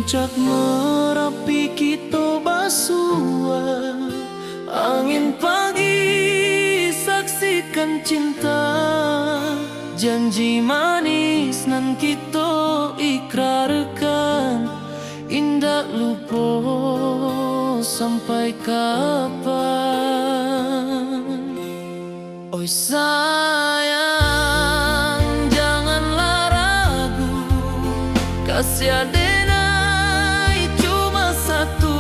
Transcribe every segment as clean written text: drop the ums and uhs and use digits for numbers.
Puncak Merapi kita basua, angin pagi saksikan cinta, janji manis nan kita ikrarkan, indah lupa sampai kapan. Oi sayang, janganlah ragu, kasih adenai cuma satu,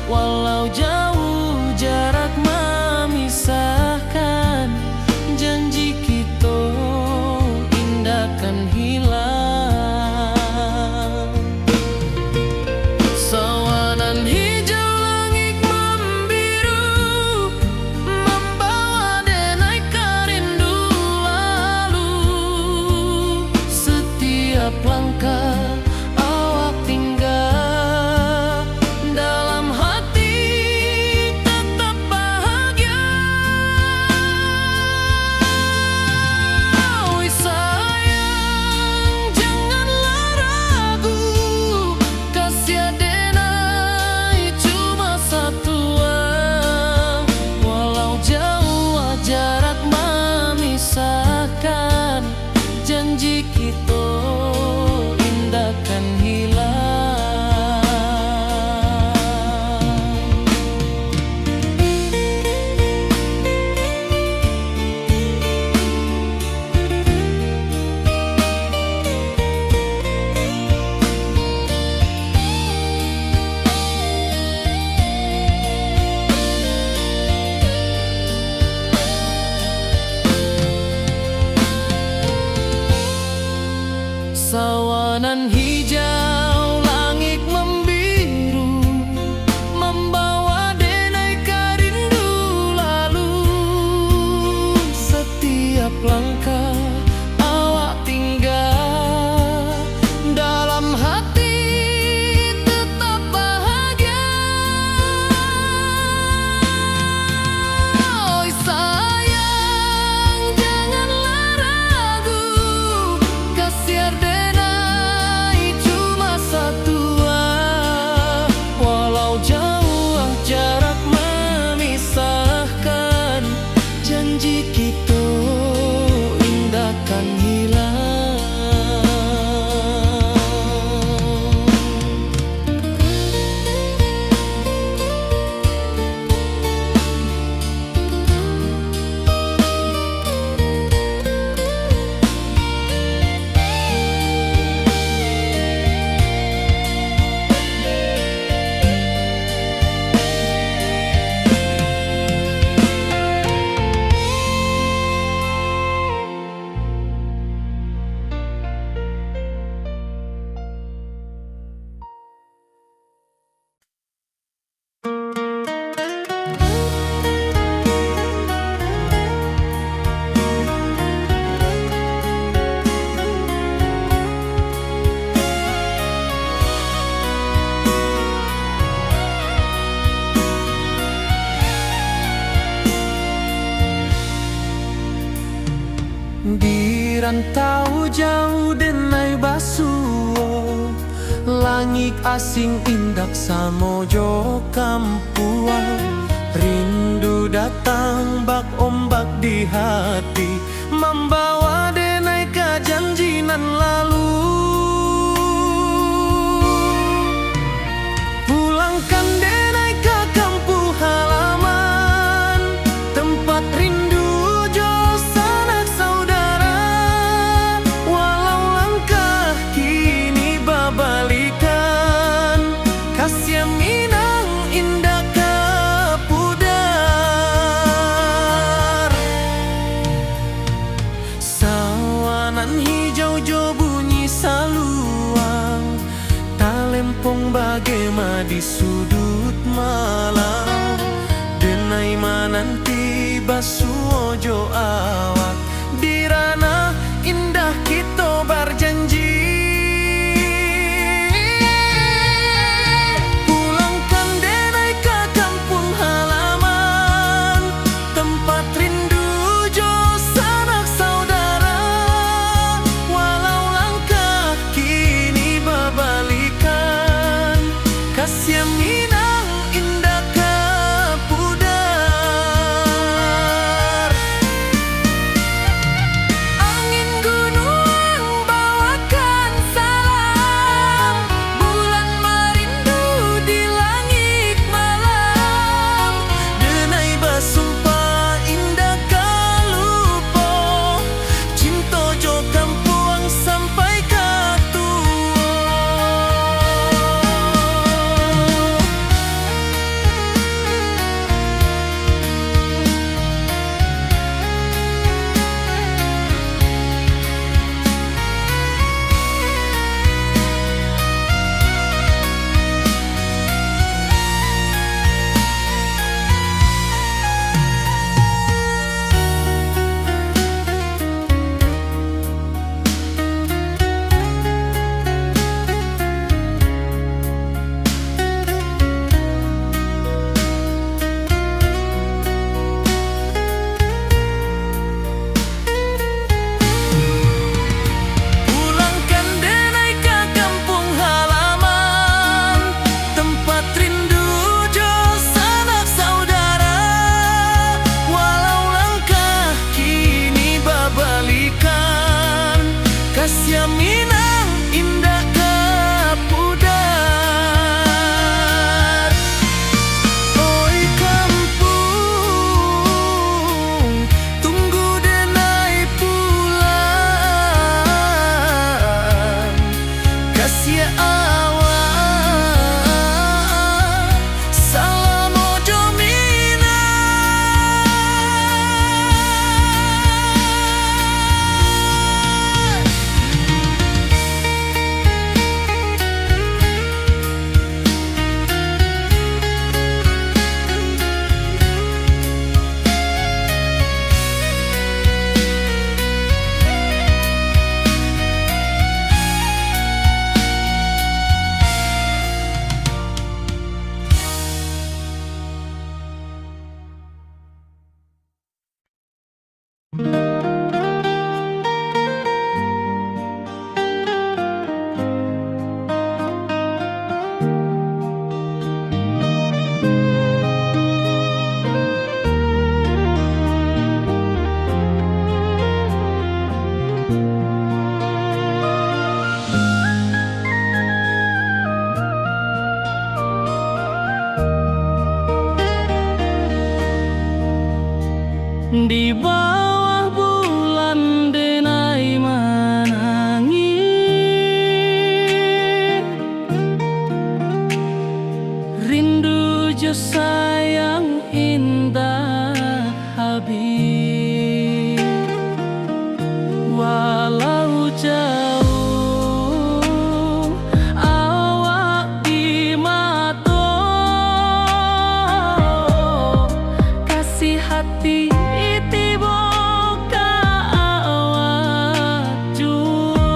walau jauh jarak memisahkan, janji kita indah kan hilang. Sawanan hijau langit membiru, membawa denai karindu lalu. Setiap langkah awak tinggal, dalam hati tetap bahagia. Oi sayang, janganlah ragu, kasih adenai cuma satu, walau jauh jarak memisahkan, janji kita indah kan hilang. Sawanan hijau langit membiru, membawa denai karindu lalu. Setiap langkah awak tinggal, dalam hati tetap bahagia. Oi sayang, janganlah ragu, kasih adenai cuma satu, walau jauh jarak memisahkan, janji kita indah kan hilang. Di rantau jauh denai basuo, langit asing indak samojo kampuan. Rindu datang bak ombak di hati, membawa denai kejanjian lalu. Pulangkan denai ke kampung halaman, tempat rindu jo sanak saudara. Walau langkah kini babalikan, kasih minang indah ke pudar. Sawanan hijau jo bunyi saluang, talempong bagema di sudut malam. Denai mananti basuo jo awak, di ranah indah kita berjanji. Pulangkan denai ke kampung halaman, tempat rindu jo sanak saudara. Walau langkah kini babali Di bawah bulan denai menangi, rindu jo sayang indah habis. Walau jauh awak di mata, kasih hati tiba ka awak jua.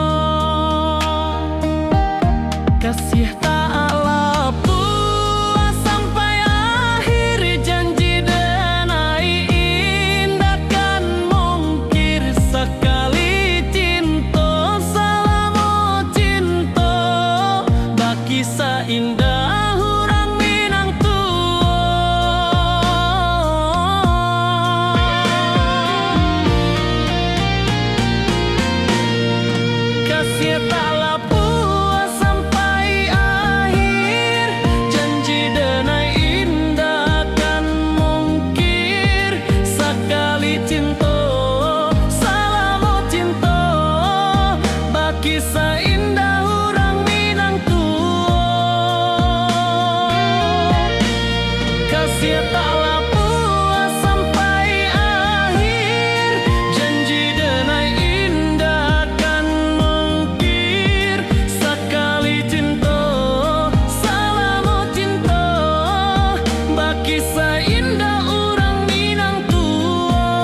Kasih tak lepas sampai akhir, janji denai indah kan mungkir. Sekali cinta selama cinta, baki seindah orang Minang tua. Kasih tak lepas sampai akhir, janji denai indah kan mungkir. Sekali cinta selama cinta, baki seindah orang Minang tua. Kasih tak lepas sampai akhir, janji denai indah kan mungkir. Sekali cinta selama cinta, baki seindah orang Minang tua.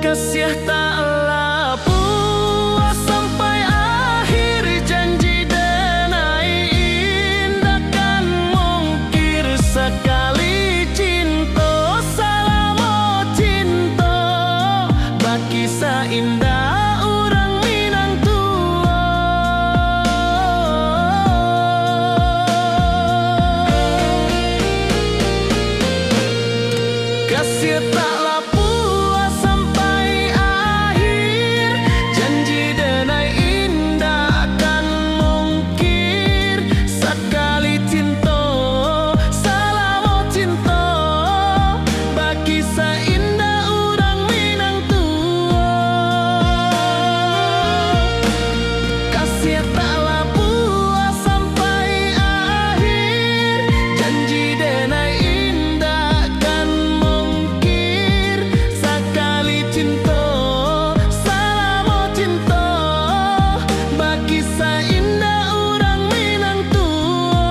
Kasih tak lepas sampai akhir, janji denai indah kan mungkir. Sekali cinta selama cinta, baki seindah orang Minang tua. Kasih tak lepas sampai akhir, janji denai indah kan mungkir. Sekali cinta selama cinta, baki seindah orang Minang tua. Kasih tak lepas sampai akhir, janji denai indah kan mungkir. Sekali cinta selama cinta, baki seindah orang Minang tua.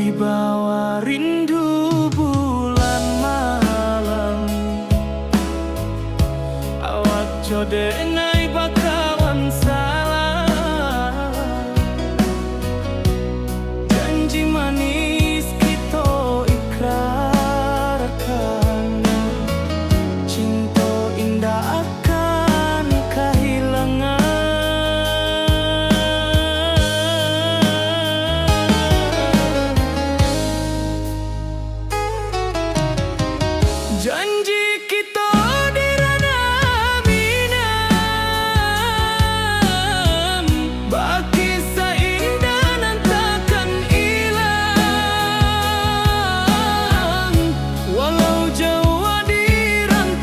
Di bawah rindu bulan malam, awak jo denai bakawan salah. Janji manis kita ikrarkan, cinta indah akan kehilangan. Janji kita di ranah Minang, baki seindah nan takkan hilang. Walau jauh di rantau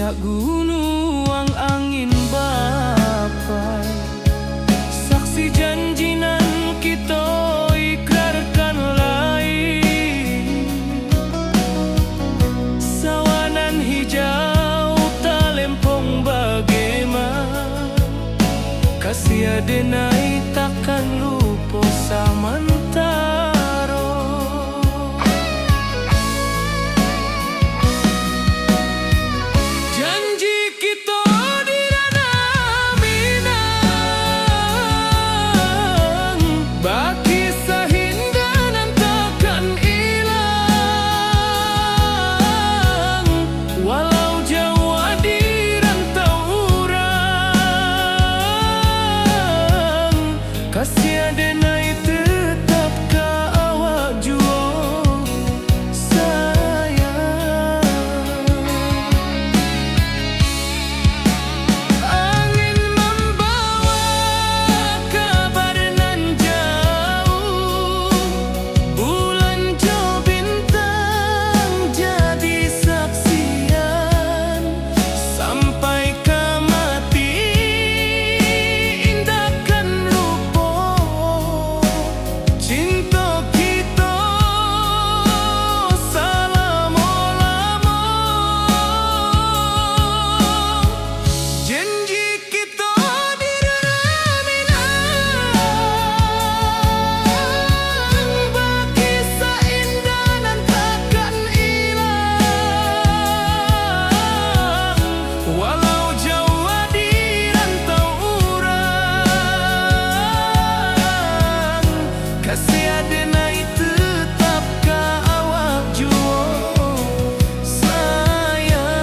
puncak gunung angin bapai, saksi janji nan kita ikrarkan lain. Sawanan hijau talempong bagaimana, kasih adenai takkan lupa samantaro. Janji kita di ranah Minang, baki sahindanan takkan hilang. Walau jauh di rantau urang, kasih adenai tetap ka awak jua sayang. Angin membawa kabar nan jauh, bulan jo bintang jadi saksian. Sampai ke mati indahkan lupa cinta kita selama-lama. Janji kita di ranah Minang, baki seindah nan takkan hilang. Walau jauh di rantau urang, kasih adenai tetap ka awak jua sayang.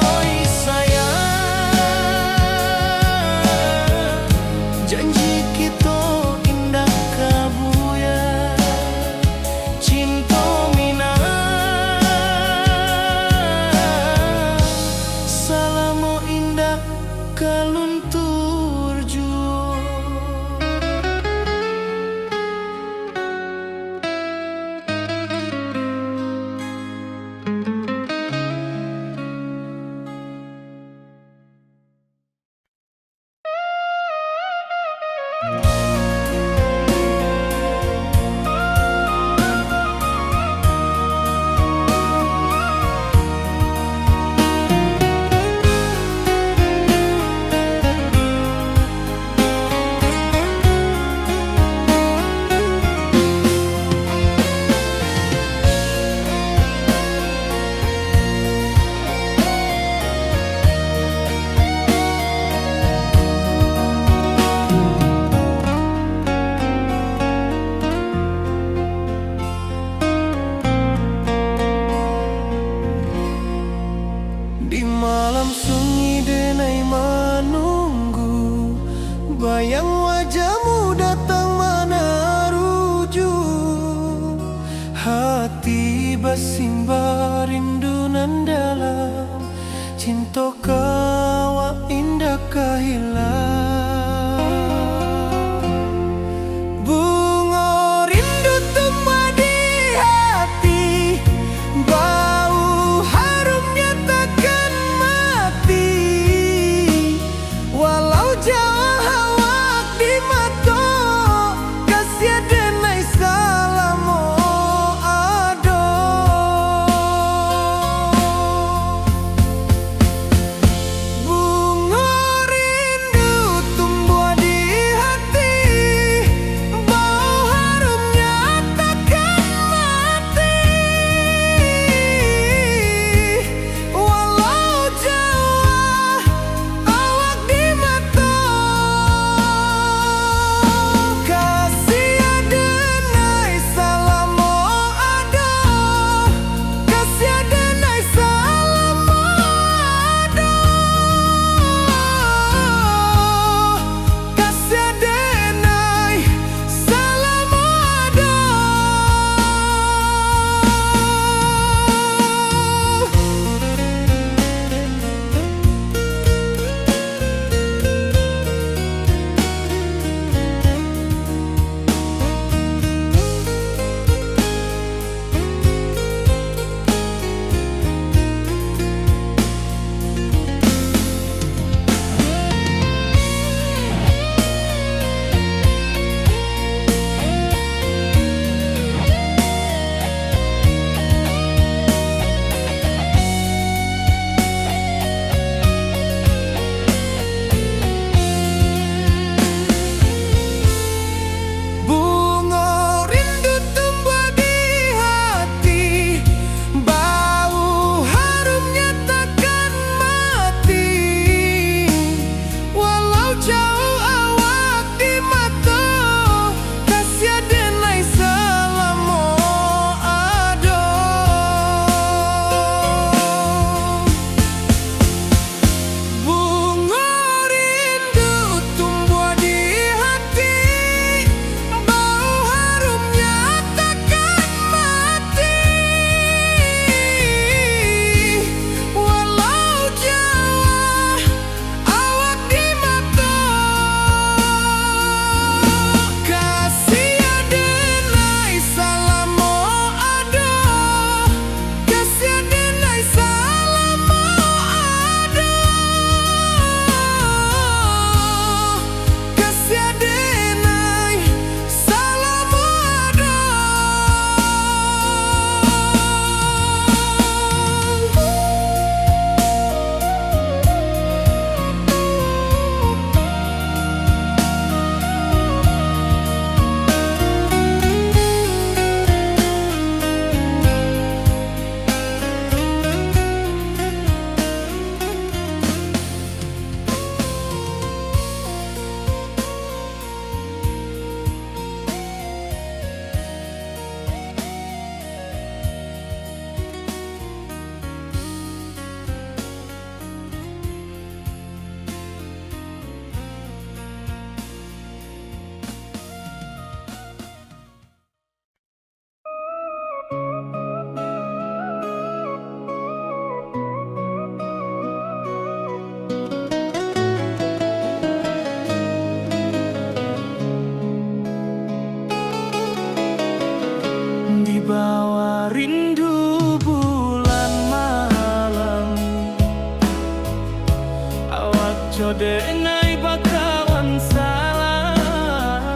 Oi sayang, janji kita indah kabuya, cinta Minang salamo indah kaluntur jua. Di malam sunyi denai menunggu, bayang wajahmu datang meneruju. Hati bersimbar rindu nan dalam, cinta kawa indah kehilang. Bunga rindu tumbuh di hati, bau harumnya takkan mati. Walau jauh awak di mata, kasih adenai salamo ado. Bunga rindu rindu bulan malam. Awak jode nai bakawan salah.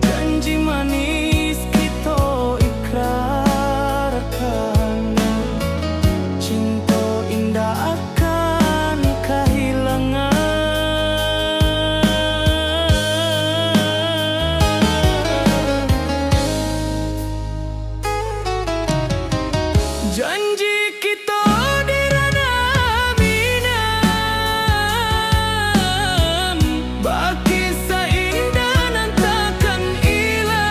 Janji manis kita ikrarkan, cinta indah akan kehilangan. Janji kita di ranah minam, baki seindah nan takkan hilang.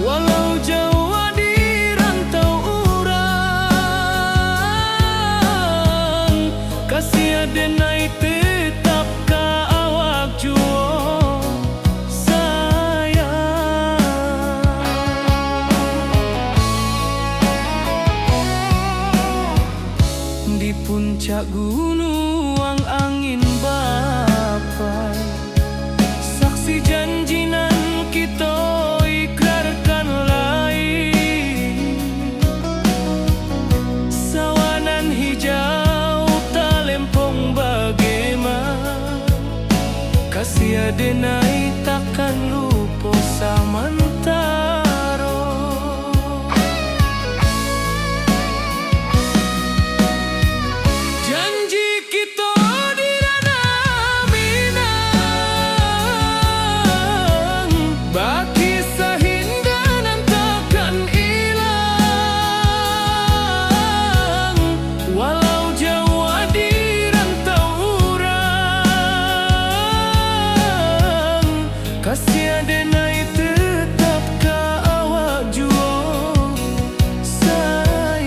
Walau jauh di rantau urang, kasih adenai tetap ka awak jua di puncak gunung angin bapai. Saksi janji nan kita ikrarkan lain. Sawanan hijau talempong bagaimana, kasih adenai takkan lupa samantara. Janji kita di ranah minang, baki sahinda nan takkan hilang. Walau jauh di rantau urang, kasih adenai tetap ka awak jua sayang.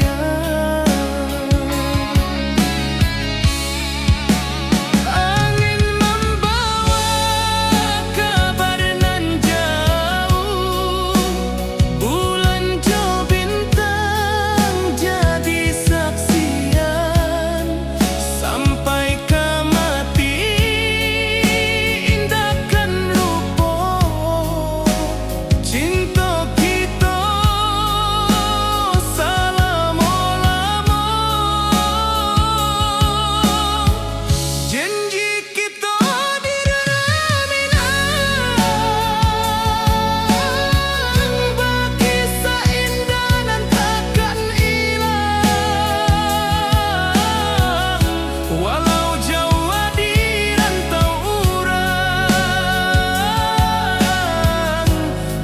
Angin membawa kabar nan jauh, bulan jo bintang jadi saksian. Sampai ke mati indahkan lupa, cinta kita selama-lama. Janji kita di ranah minang, baki seindah nan takkan hilang. Walau jauh di rantau urang,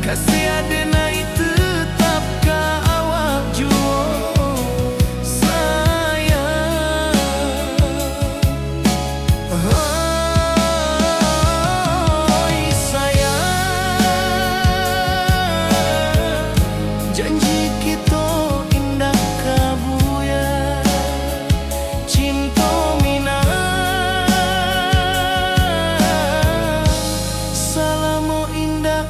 kasih adenai tetap ka awak jua sayang. Oi sayang, janji kita indah kabuya, cinta minang, salamo indah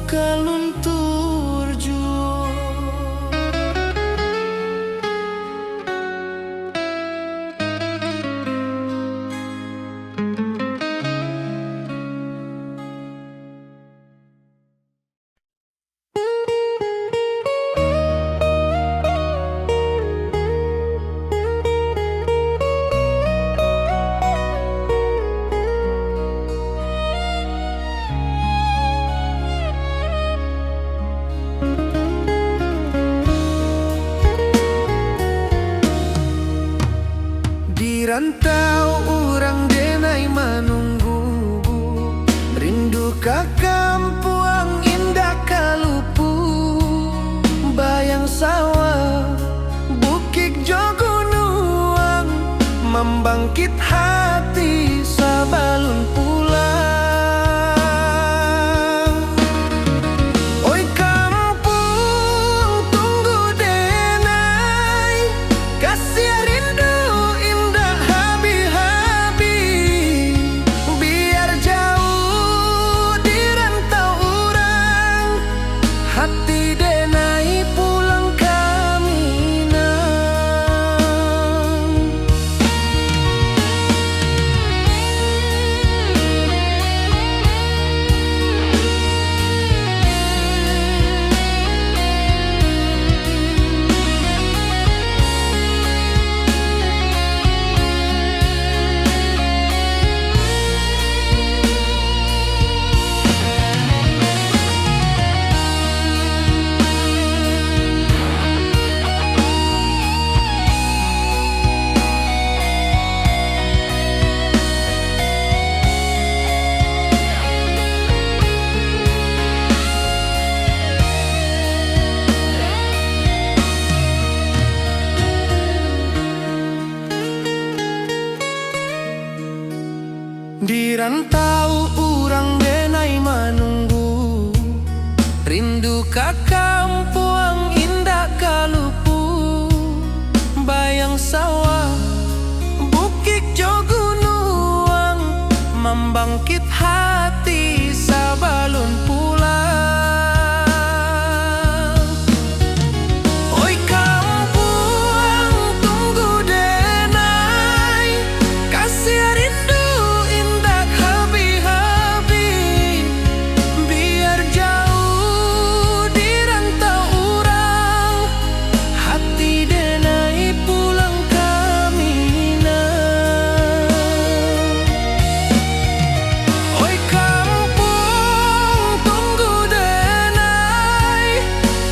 kaluntur jua. Di rantau urang denai menunggu, rindu ka kampuang indah kalupu. Bayang sawah, bukit jo gunung, membangkit hati sabalun pulang. Oi kampung tunggu denai, kasih rindu indah habi-habi. Biar jauh di rantau urang, hati denai pulang ka Minang. Di rantau urang denai menunggu, rindu ka kampung indah kalupu. Bayang sawah, bukit jo gunung, membangkit hati sabalun pulang. Oi kampung tunggu denai, kasih rindu indah habi-habi. Biar jauh di rantau urang, hati denai pulang kamina. Oi kampung tunggu denai,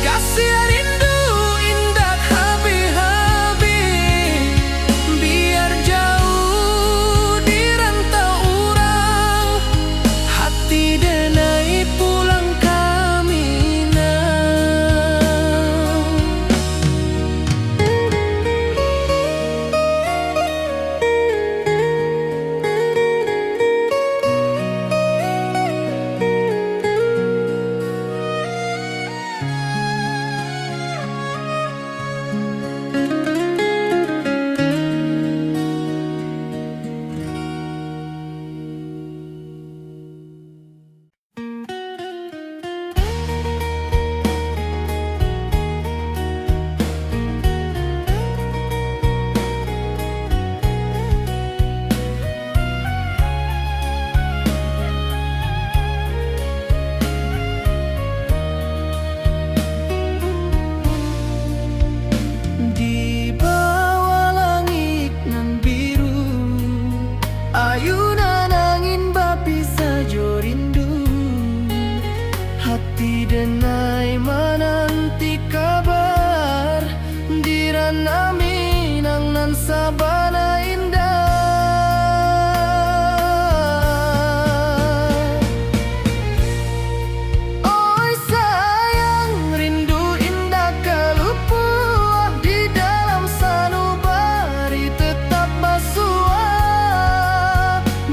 kasih rindu indah habi-habi. Biar jauh di rantau urang, hati denai pulang kamina. Di bawah langit nan biru, ayunan angin bapi sajo rindu. Hati denai menanti kabar, di ranah Minang nan sabana indah. Oi sayang, rindu indah kalupu, di dalam sanubari tetap basua.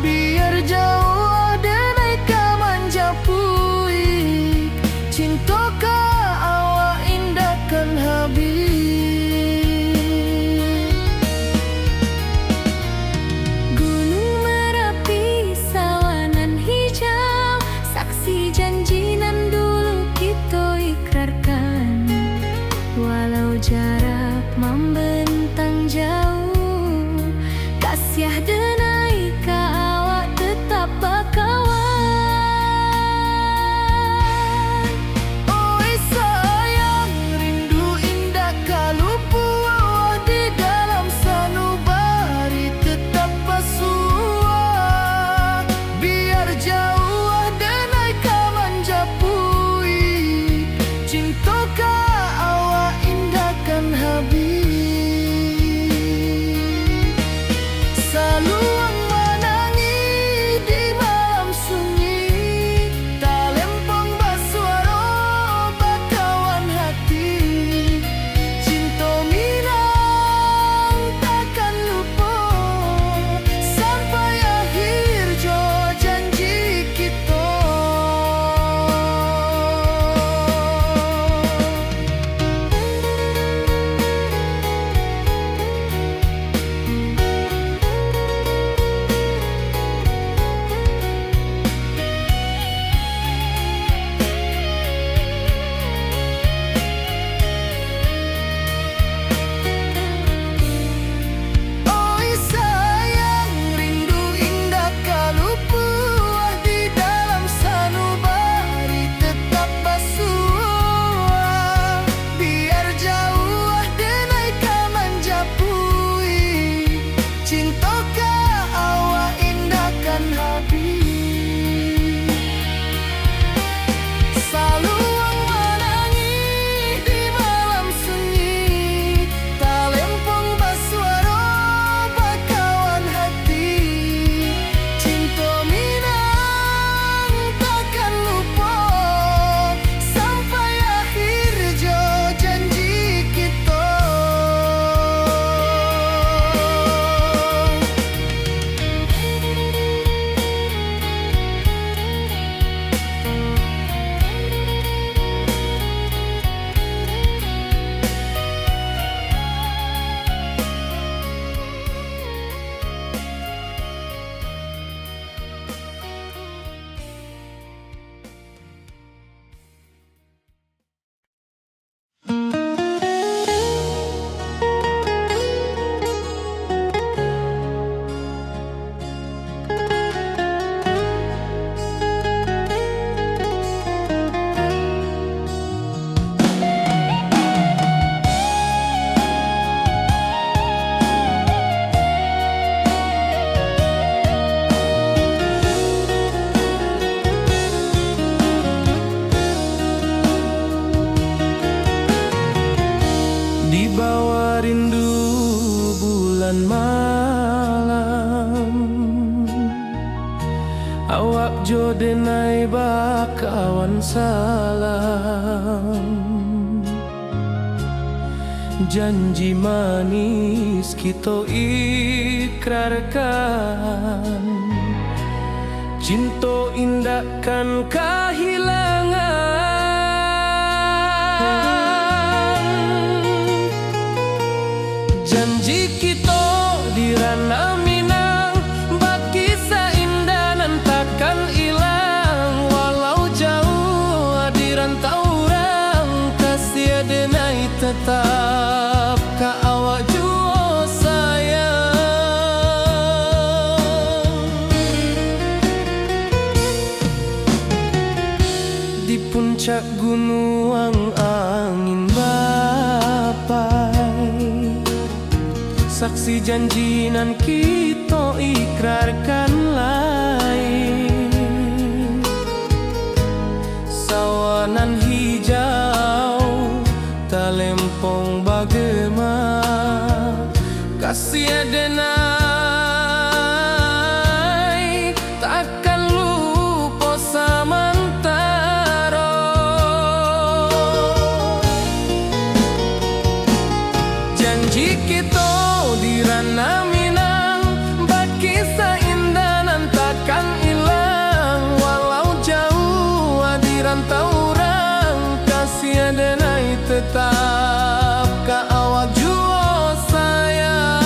Biar jauh denai ka manjapui, cinta ka awak indahkan habis. Gunung Merapi, sawanan hijau, saksi janji nan dulu kita ikrarkan. Walau jarak membentang jauh, kasih denai ka awak tetap bakawan. Oi sayang, rindu indah kalupu, di dalam sanubari tetap basua. Biar jauh denai ka manjapui, cinta ka awak indahkan habis. Saluang menangi di malam sunyi, talempong basuaro bakawan hati. Cinta Minang takkan lupa, sampai akhir jo janji kita. jodenai bakawan salam. Janji manis kita ikrarkan, cinta indahkan kehilangan. Janji kita di ranah Minang, bakisah indah nan takkan hilang. Walau jauh di rantau orang, kasih denai tetap ka awak jua sayang. Di puncak gunung angin bapai, saksi janji nan kita ikrarkan lain. Sawanan hijau talempong bagema, kasih denai takkan lupa samantara. Janji kita di ranah Minang, bakisah indah nan takkan hilang. Walau jauh di rantau orang, kasih denai tetap ka awak jua sayang.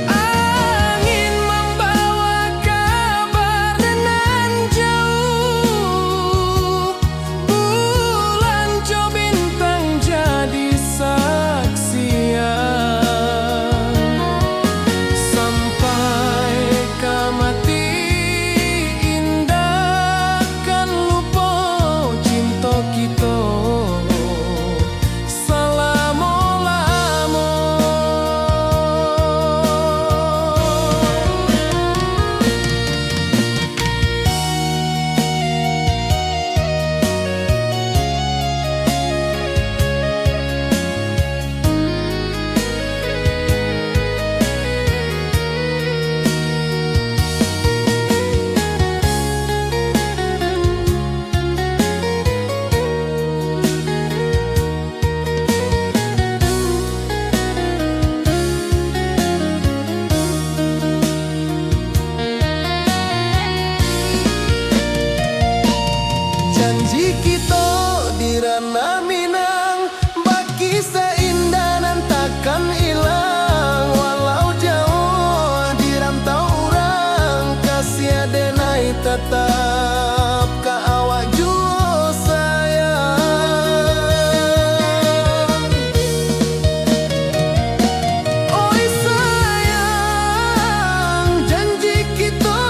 Angin membawa kabar nan jauh, bulan jo bintang jadi saksian. Sampai ke mati indah kan lupa cinta kita selama-lama. Janji kita di ranah Minang, bakisah indah nan takkan hilang. Walau jauh di rantau orang, kasih denai tetap ka awak jua sayang. Oi sayang, janji kita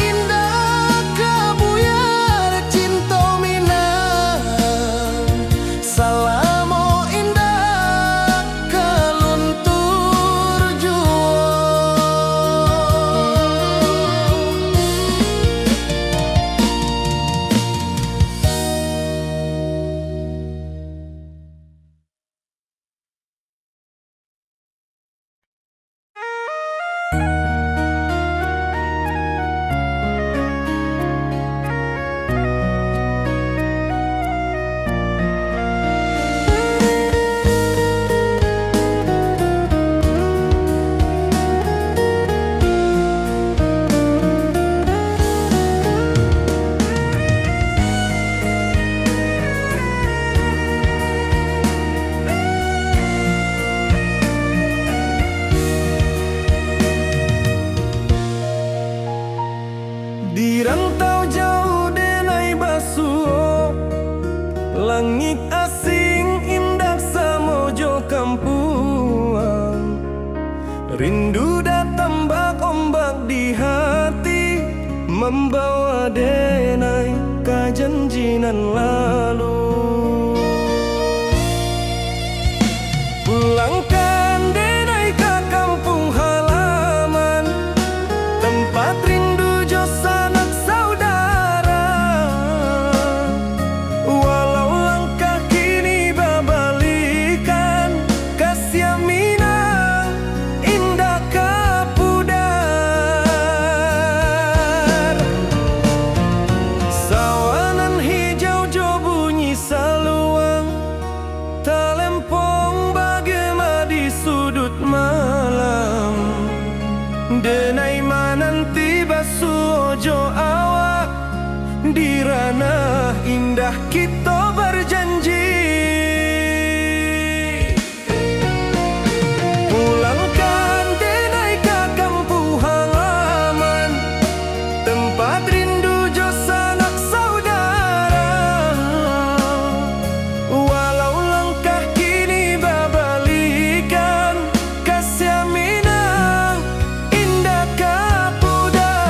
indah kabuyar cinta Minang. Salamo indah keluntur jua. Di rantau jauh denai basuh, langit asing indah samojo kampuang. Rindu datang bak ombak di hati, membawa denai ka janjinan lalu. Pulangkan denai ka kampung halaman, tempat rindu jo sanak saudara. Walau langkah kini babalikan, kasih Minang indah ka denai mananti basuojo awak di ranah indah kita berjanji. Pulangkan denai ke kampung halaman, tempat rindu jo sanak saudara. Walau langkah kini babalikan, kasih minang indah kapudar.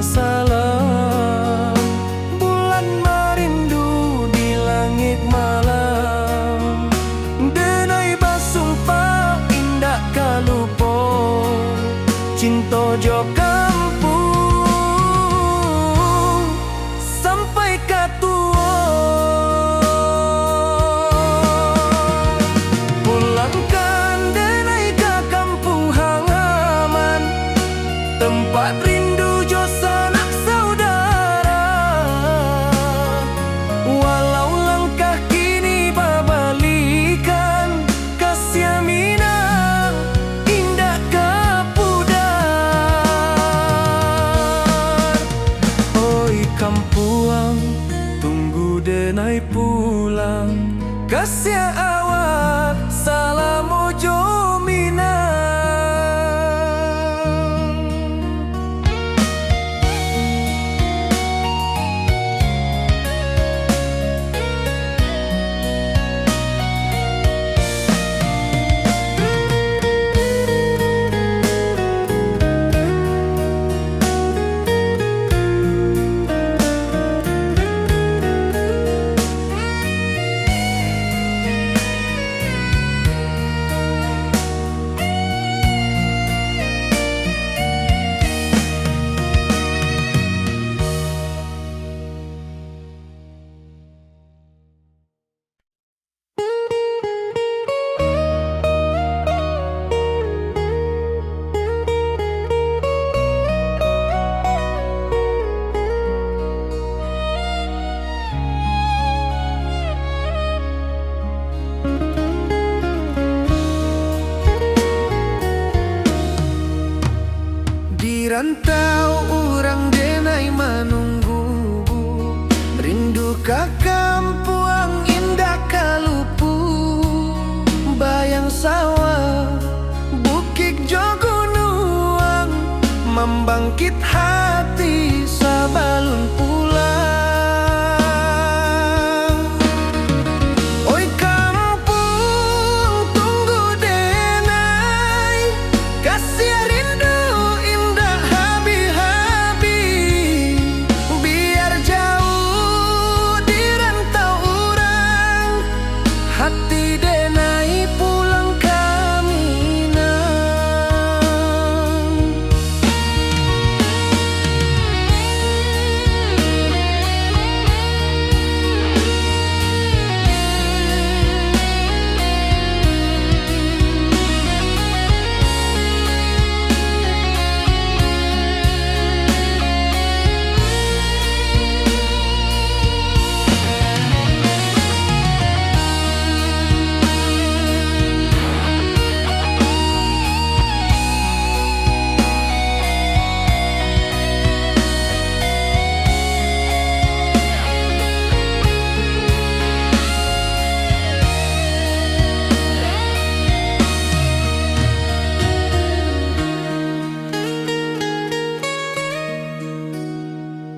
Salam bulan merindu di langit malam, denai basumpah indah kalupo cinta jo kampung sampai katua. Pulangkan denai ke kampung halaman, tempat rindu jo sanak saudara. Walau langkah kini babalikan, kasih minang indah kapudar. Oi kampuang, tunggu denai pulang, kasih awak salam ojo minang. Rantau orang denai menunggu, rindu ke kampung indah kalupu. Bayang sawah, bukit jo gunung, membangkit hati sabalun pulang. Oi kampung, tunggu denai, kasih rindu hati denai pulang kaminang.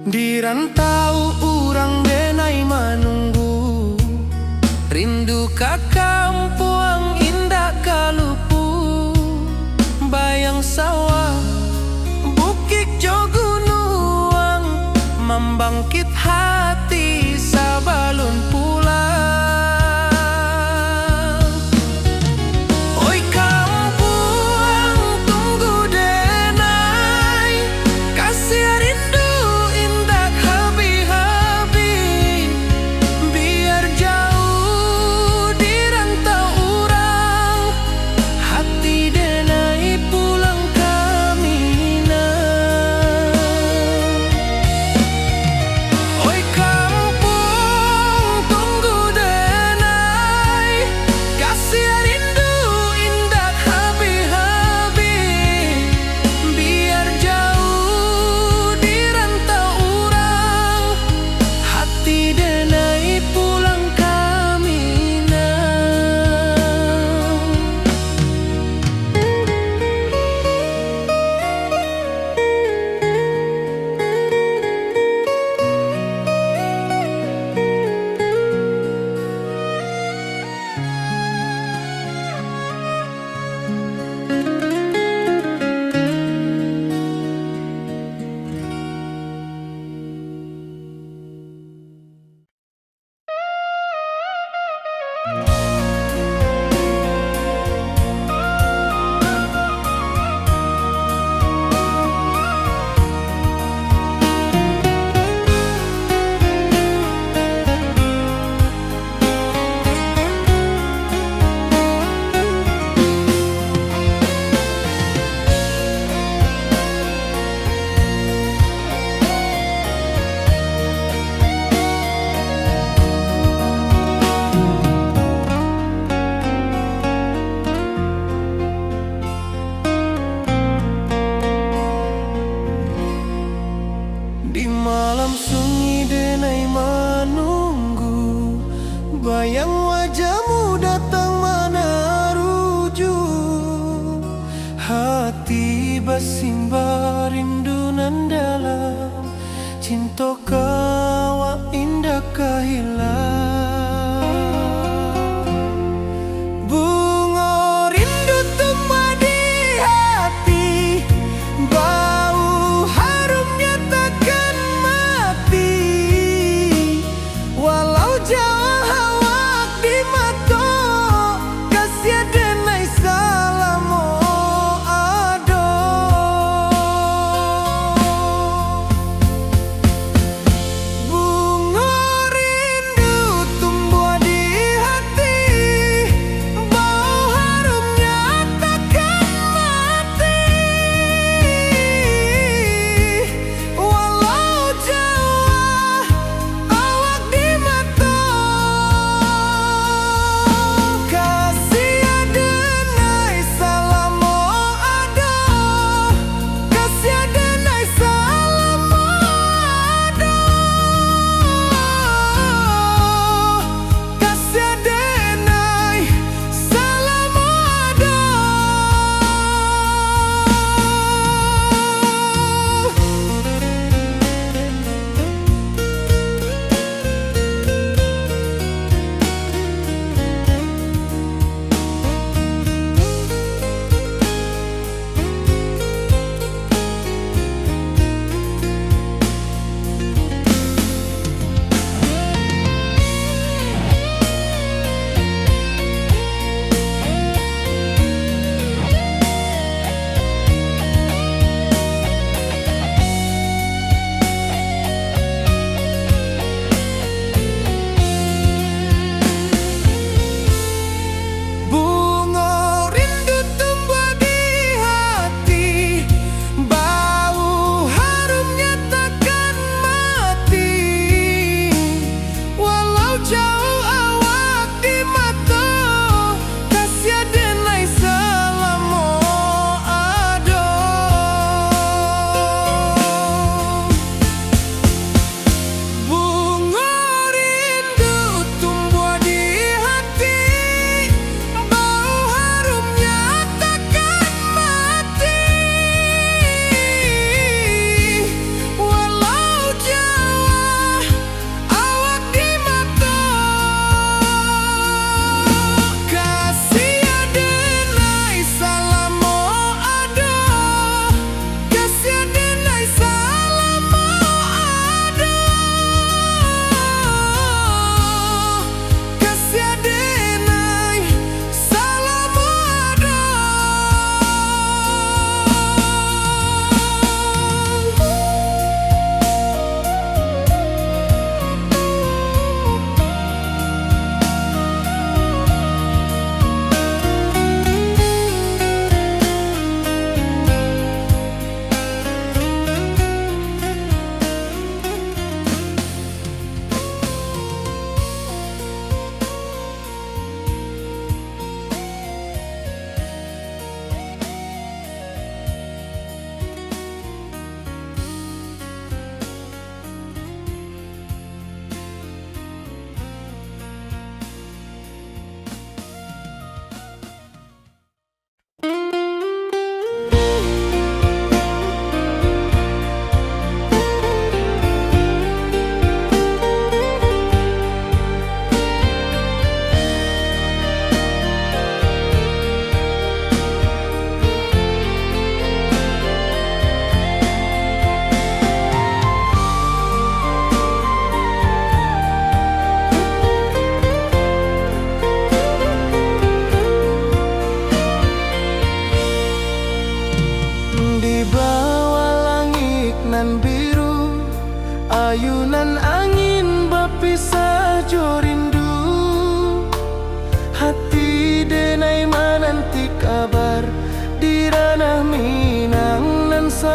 Di rantau urang denai menunggu, rindu ka kampung indah kalupu.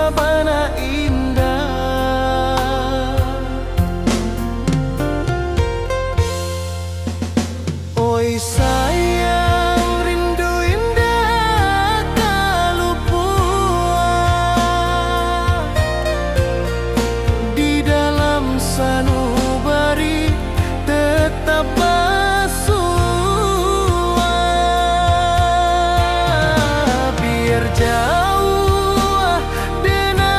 sabana indah. Oi sayang, rindu indah tak luput di dalam sanubari tetap bersua. Biar jauh denai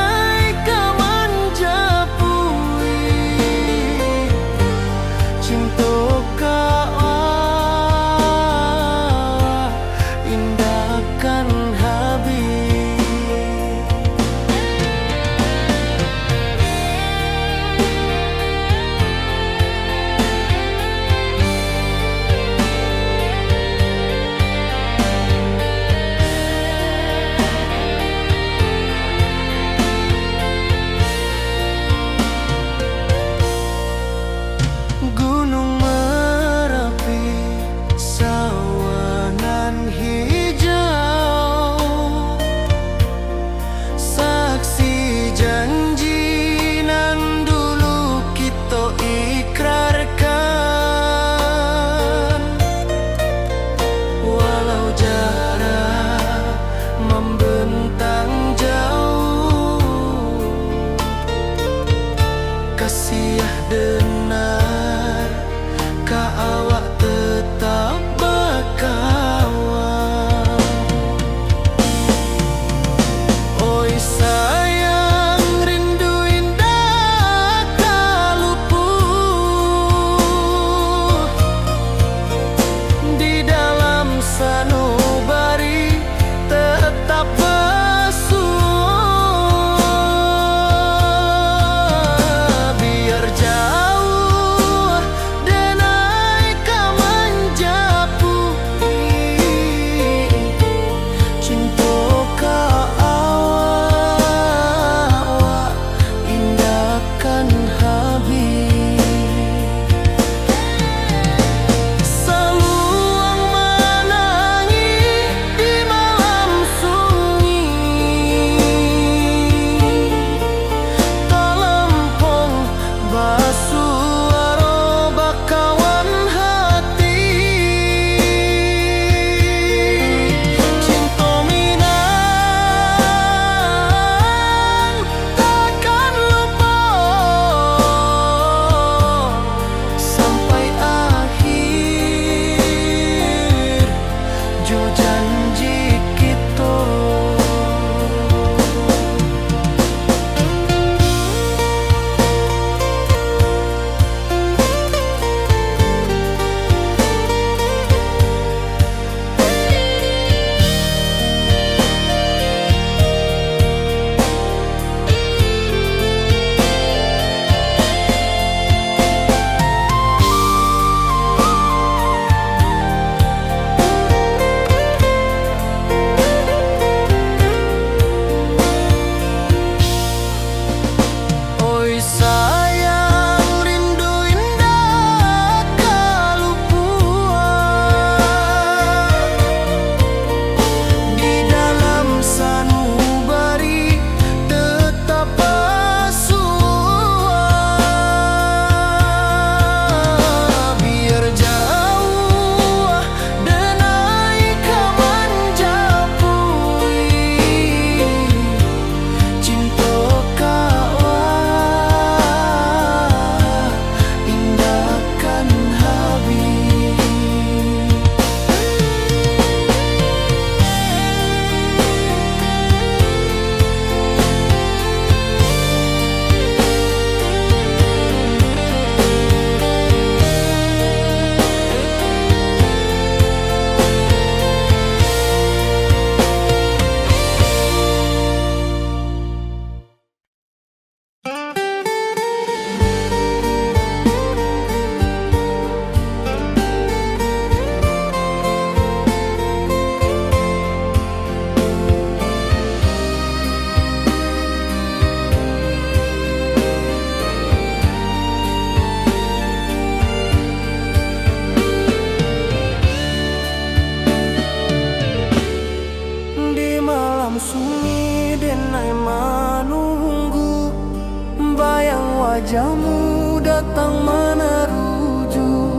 wajahmu datang meneruju,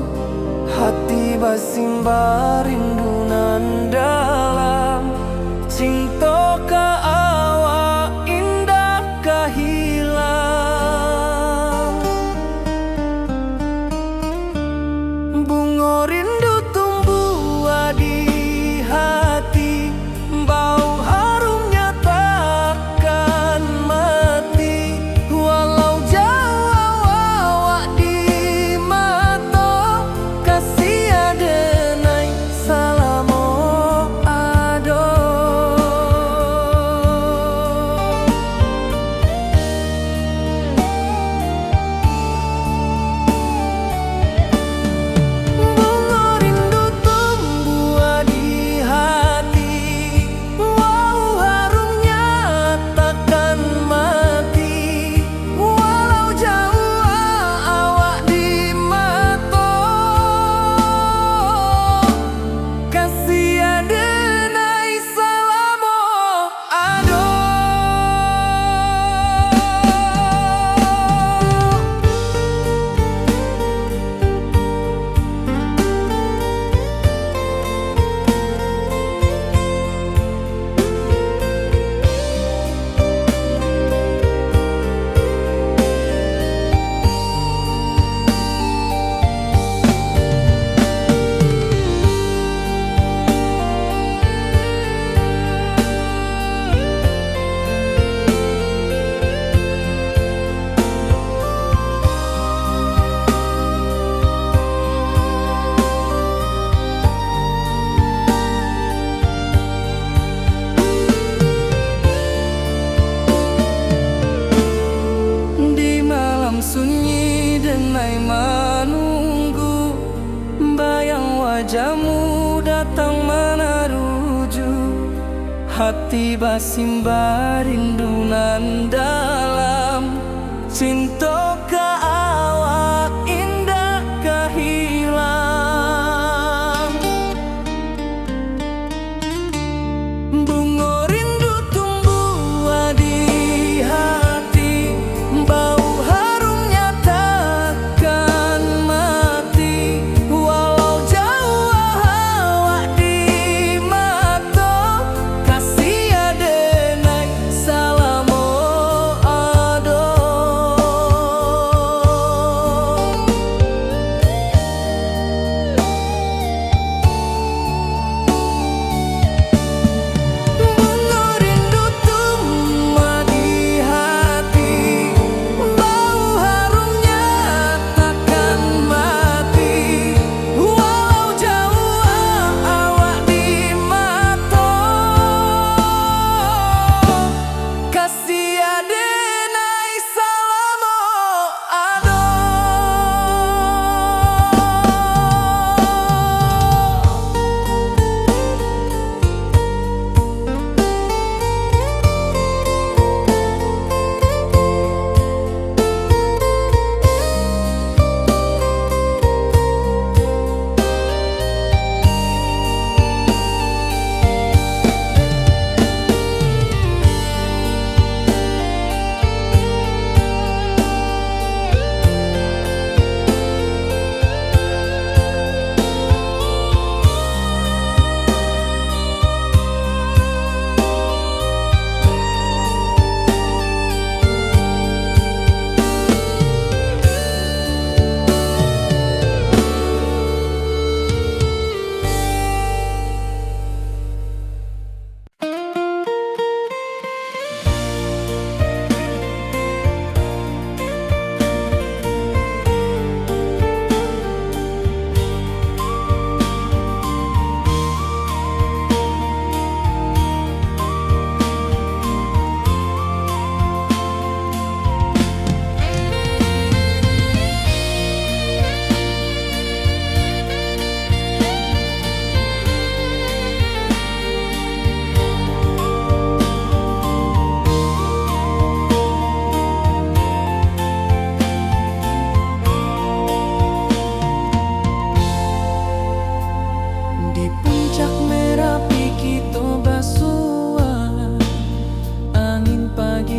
hati basimba rindu nan dalam. Cinta ka awak indah ka hilang. Bunga rindu tumbuh di hati, bau harumnya takkan mati. Walau jauh awak di mata, kasih adenai salamo ado. Bunga rindu tumbuh di hati, bau harumnya takkan mati. Walau jauh awak di mata, kasih adenai salamo ado. Di malam sunyi denai menunggu, bayang wajahmu datang meneruju, hati basimba rindu nan dalam. Cinta ka awak indah ka hilang. Bunga rindu tumbuh di hati, bau harumnya takkan mati. Walau jauh awak di mata, kasih adenai salamo ado. Bunga rindu tumbuh di hati, bau harumnya takkan mati. Walau jauh awak di mata, kasih adenai salamo ado.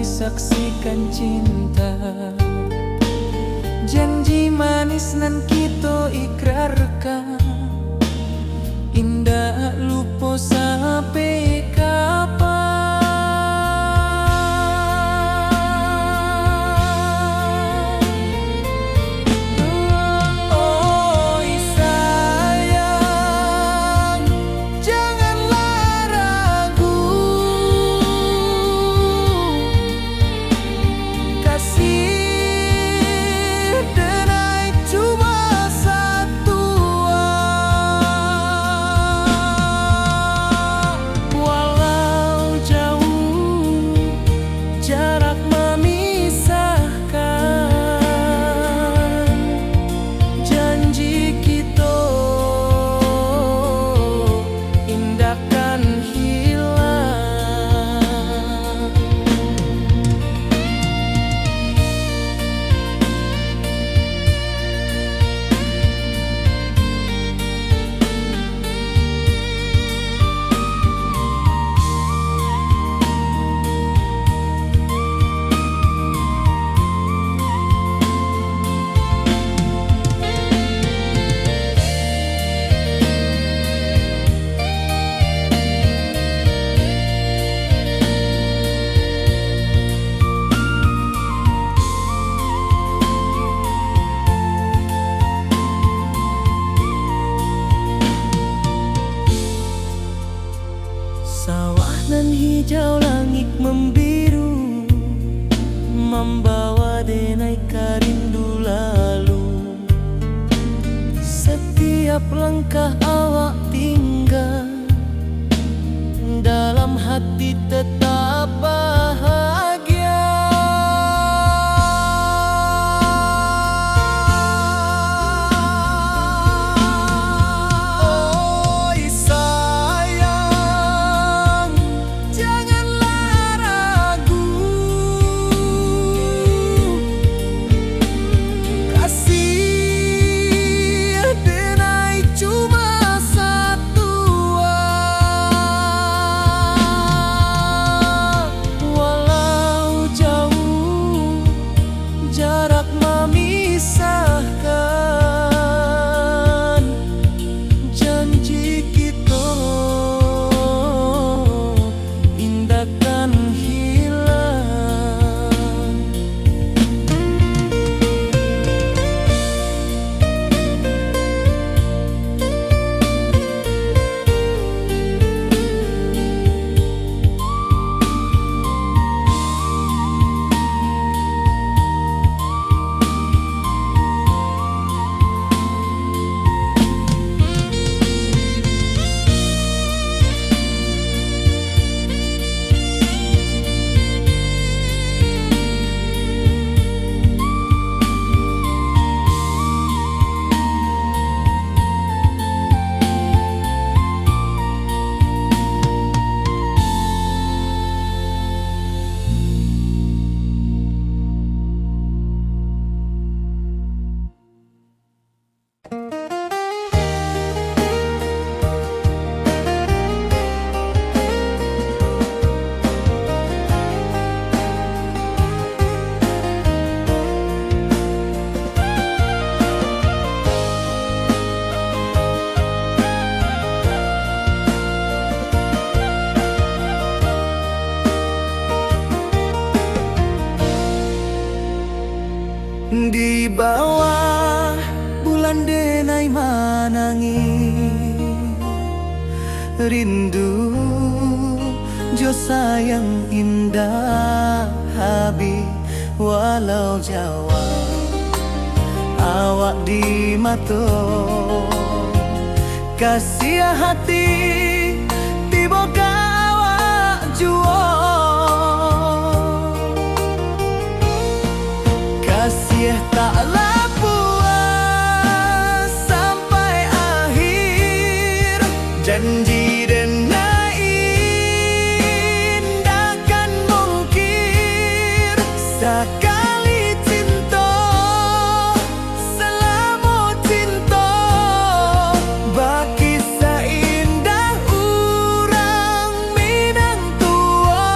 saksikan cinta nan kita ikrarkan, indah lupa sampai kapan. Oi sayang, janganlah ragu, kasih denai cuma satu. Walau jauh jarak memisahkan, janji kita indahkan hilang. Sawah nan hijau, langit membiru, membawa denai karindu lalu. Setiap langkah awak tinggal, dalam hati tetap bahagia. Oi sayang, janganlah ragu, kasih denai cuma satu. Walau jauh jarak memisahkan, janji kita indahkan hilang. Di bawah bulan denai manangi, rindu jo sayang indah habis. Walau Jawa awak di mata, kasih hati tiba awak jua. Kasih taklah puas sampai akhir, janji denai indahkan mungkir. Sekali cinta selama cinta, baki seindah urang Minang tua.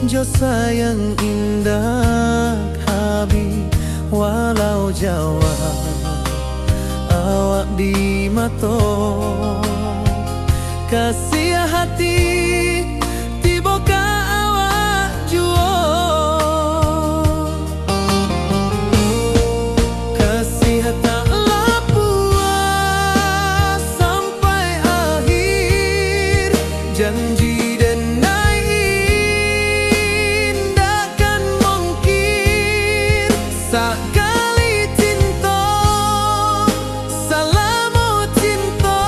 Jo sayang indah habi walau Jawa awak di mato kasih hati tiboka awak juo kasih tak puas sampai akhir janji sekali cinta, salamu cinta,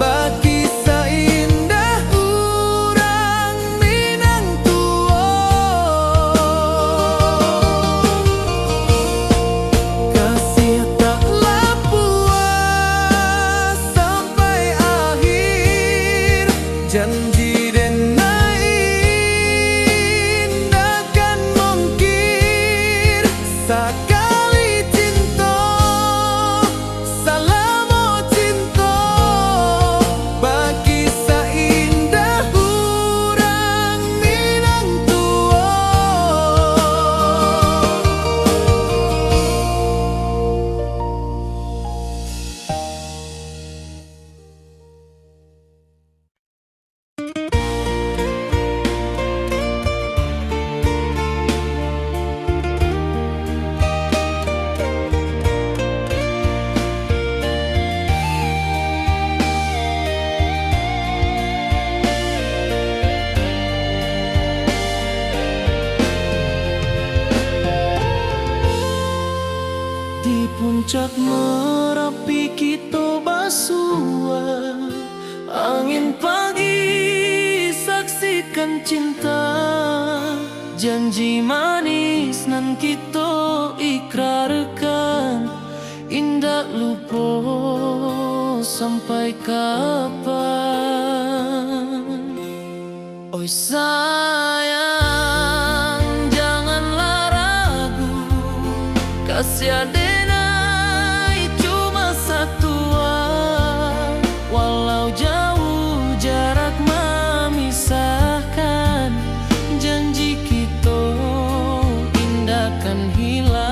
bagi seindah urang Minang tua. Kasih taklah puas sampai akhir, janji dan sekali cinta, salamu cinta, bagi seindah urang Minang tua. Di puncak Merapi kita basua, angin pagi saksikan cinta, janji manis nan kita ikrarkan, indah lupa sampai kapan. Oi sayang, janganlah ragu, kasih denai cuma satu, walau jauh jarak memisahkan, janji kita indahkan hilang.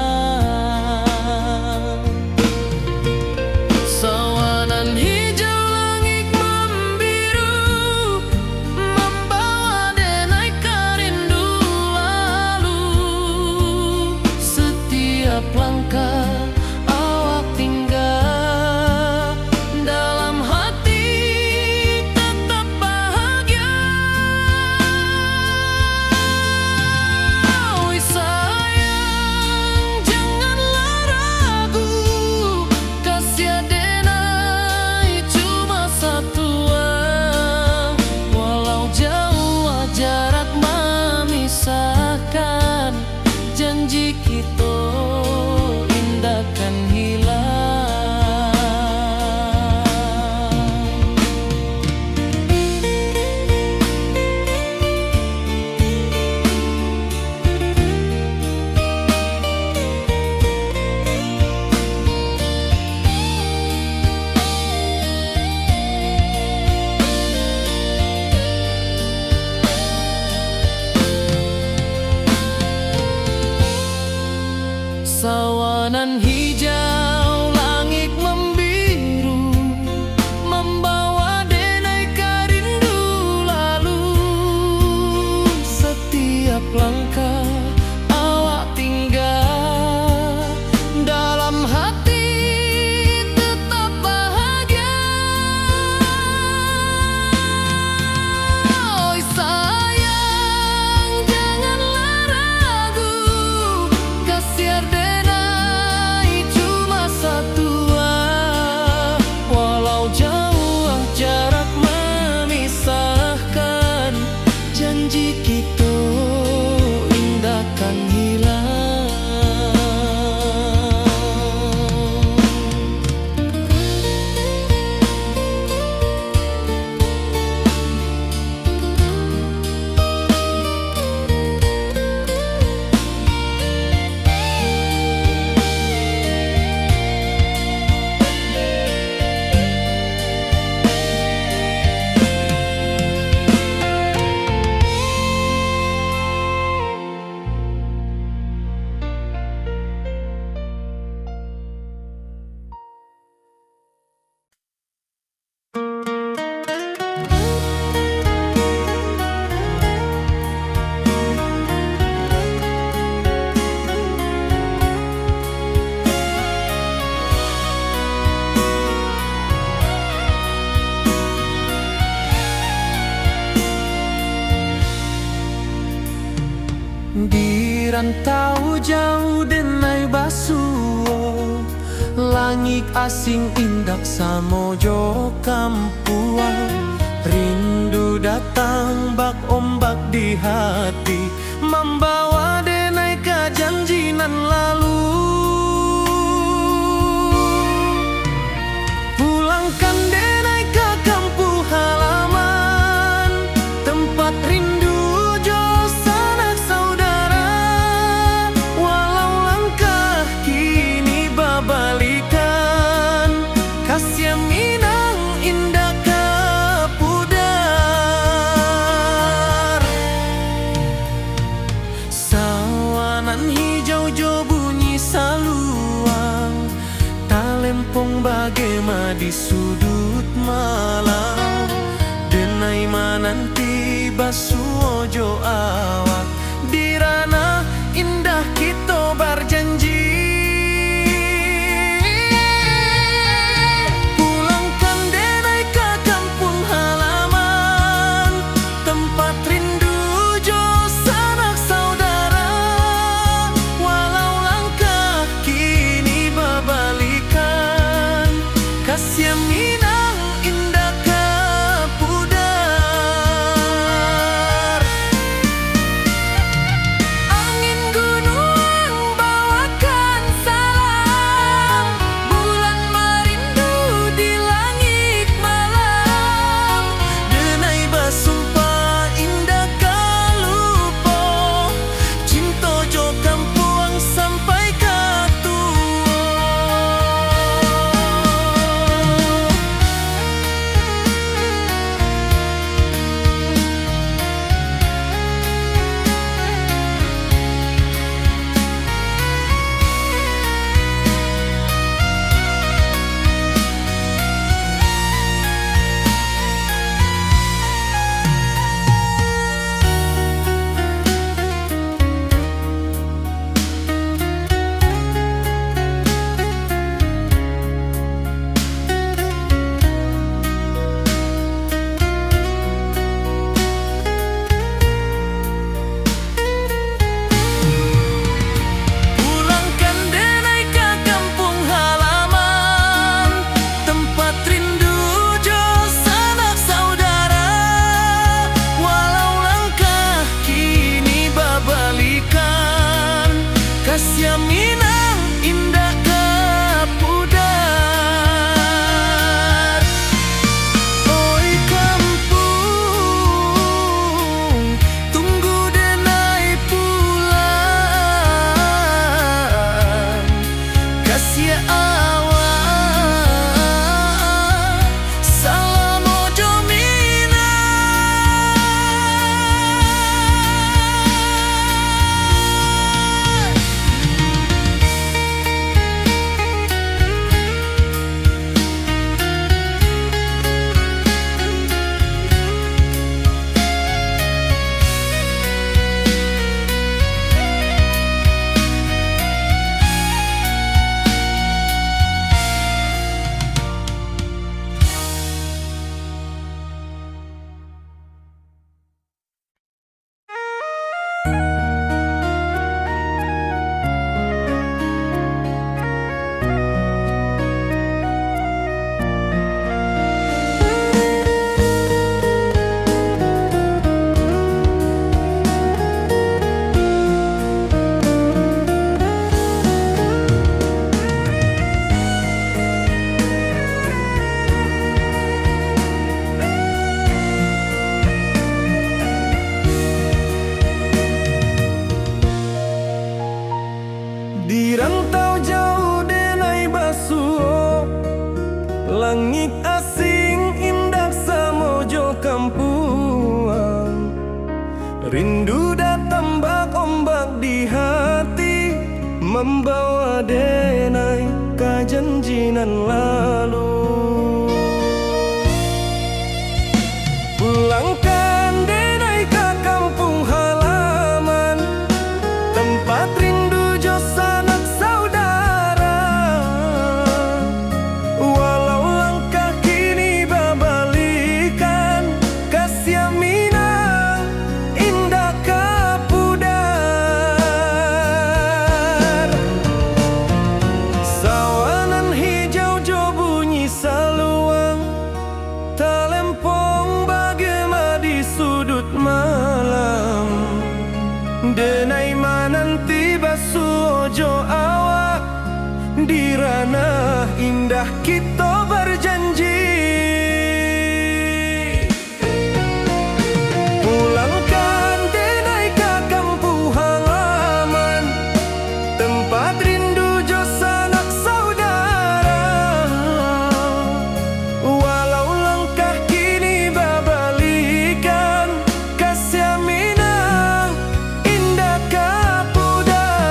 Sawanan hijau langit membiru, membawa denai kerindu lalu, setiap langkah awak tinggal, dalam hati tetap bahagia. Oi sayang, janganlah ragu, kasih denai cuma satu, walau jauh jarak memisahkan, janji kita indahkan hilang. Sawanan hijau langit membiru, membawa denai kerindu lalu, setiap langkah awak tinggal, dalam hati tetap bahagia. Oi sayang, janganlah ragu, kasih denai Di rantau jauh denai basuo, langit asing indak samojo kampuang. Rindu datang bak ombak di hati, membawa denai ke janjinan lalu. Pulangkan denai ke kampung halaman, tempat rindu jo sanak saudara. Walau langkah kini babalikan, kasih Minang indah kapudar. Sawanan hijau jo bunyi saluang, talempong bagema di sudut malam. Denai mananti basuo jo awak, di ranah indah kita berjanji. Pulangkan denai ke kampung halaman, tempat rindu jo sanak saudara. Walau langkah kini babalikan, kasih Minang indah kapudar. Angin gunung bawakan salam, bulan merindu di langit malam. Denai basumpah indah kalupo, cinta jo kampuang sampai katua. Pulangkan denai ke kampung halaman, tempat rindu jo sanak saudara. Walau langkah kini babalikan, kasih Minang indah kapudar. Oi kampung, tunggu denai pulang. Kasih awak, salam ojo Minang. Di rantau jauh denai basuo, langit asing indah samojo kampuang. Rindu datang bak ombak di hati, membawa denai ke janjinan lalu. Pulangkan denai ke kampung halaman, tempat rindu jo sanak saudara. Walau langkah kini babalikan, kasih Minang indah kapudar. Denai mananti basu ojo awak, di ranah indah kita berjanji. Pulangkan denai ke kampung halaman, tempat rindu jo sanak saudara. Walau langkah kini babalikan, kasih minang indah kapudar.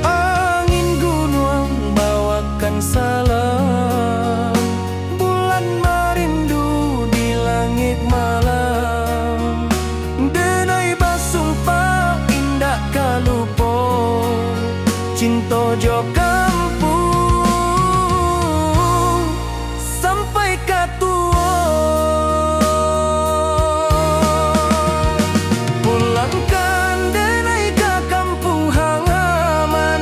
Angin gunung bawakan salam, bulan merindu di langit malam. Denai basumpah indah kalupo, cinta jo kampung sampai katua. Pulangkan denai ke kampung halaman,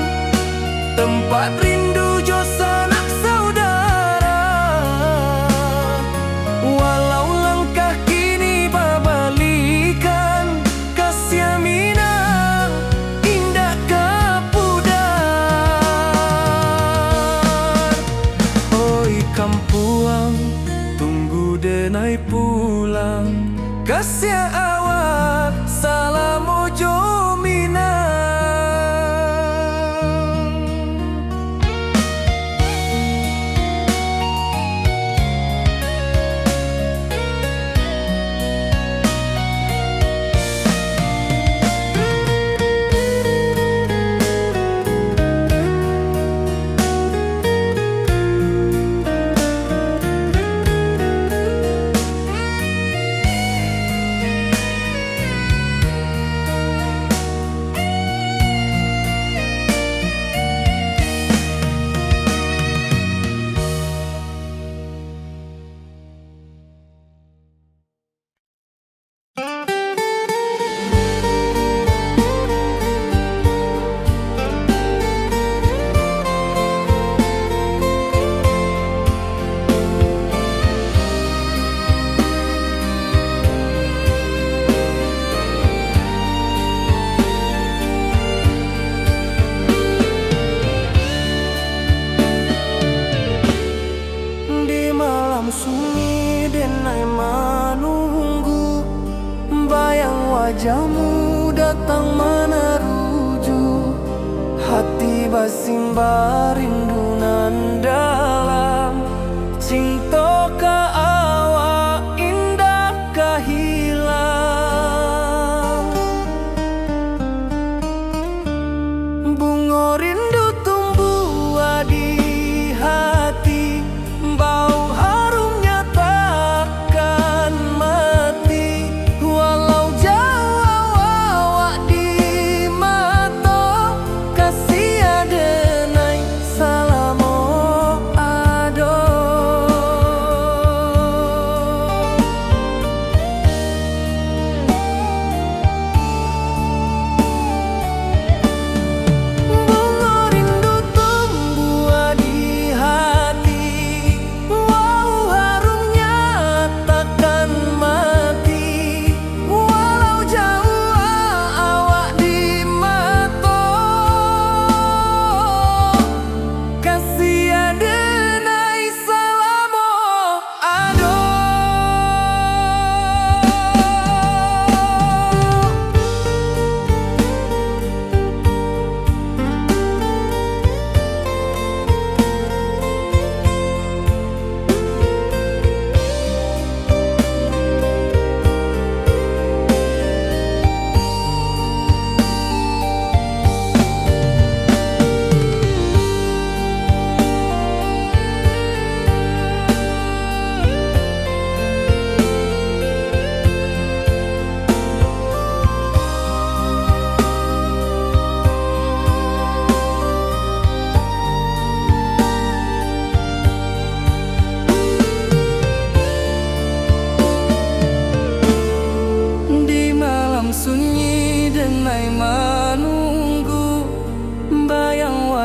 tempat rindu jo sanak saudara. Walau langkah kini babalikan, kasih minang indah kapudar. Oi kampuang, tunggu denai pulang, kasih awak salam ojo minang. Di malam sunyi denai menunggu, bayang wajahmu datang meneruju. Hati basimba rindu nan dalam, cinta ka awak indah ka hilang. Bunga rindu tumbuh di hati, bau harumnya takkan mati. Walau jauh awak di mata, kasih denai salam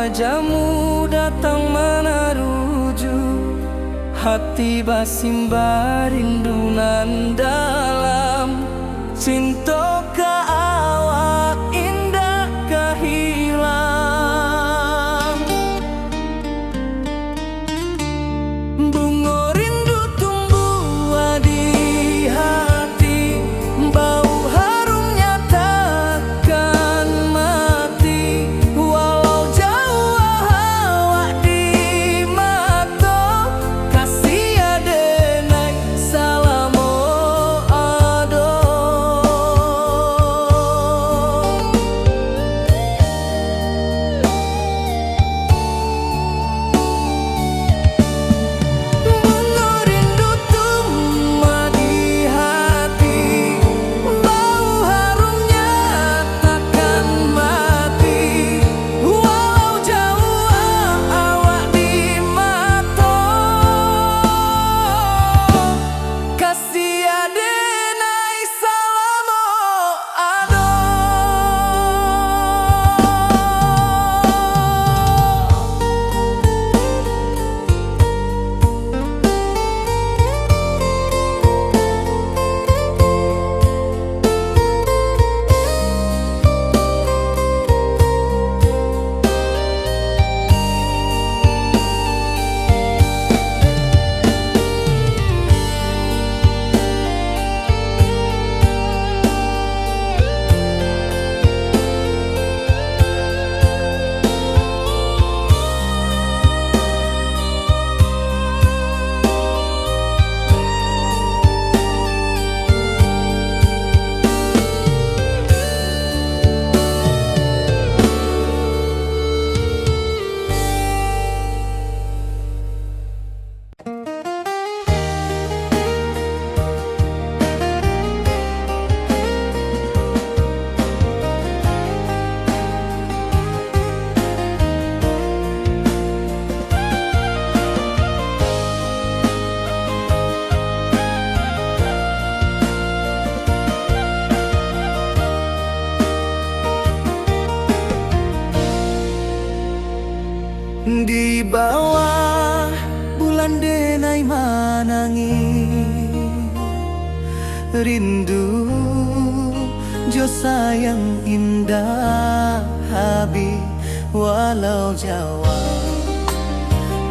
wajahmu datang menaruju, hati basimba rindunan dalam cinta ka awak indah kahilang. Bunga rindu tumbuh di hati, bau harumnya takkan mati. Walau jauh awak di mata, kasih adenai salamo ado. Bunga rindu tumbuh di hati, bau harumnya takkan mati. Walau jauh awak di mata, kasih adenai salamo ado. Di bawah bulan denai manangi, rindu jo sayang indah habi. Walau jawa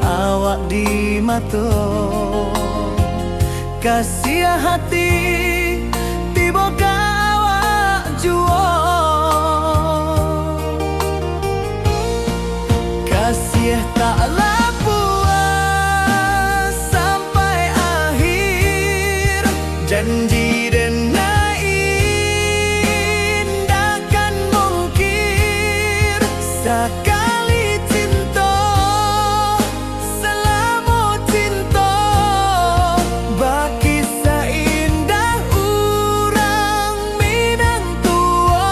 awak di mata, kasih hati tiba ka awak jua. Kasih taklah puas sampai akhir, janji denai indah kan mungkir. Sekali cinta selama cinta, baki seindah urang Minang tua.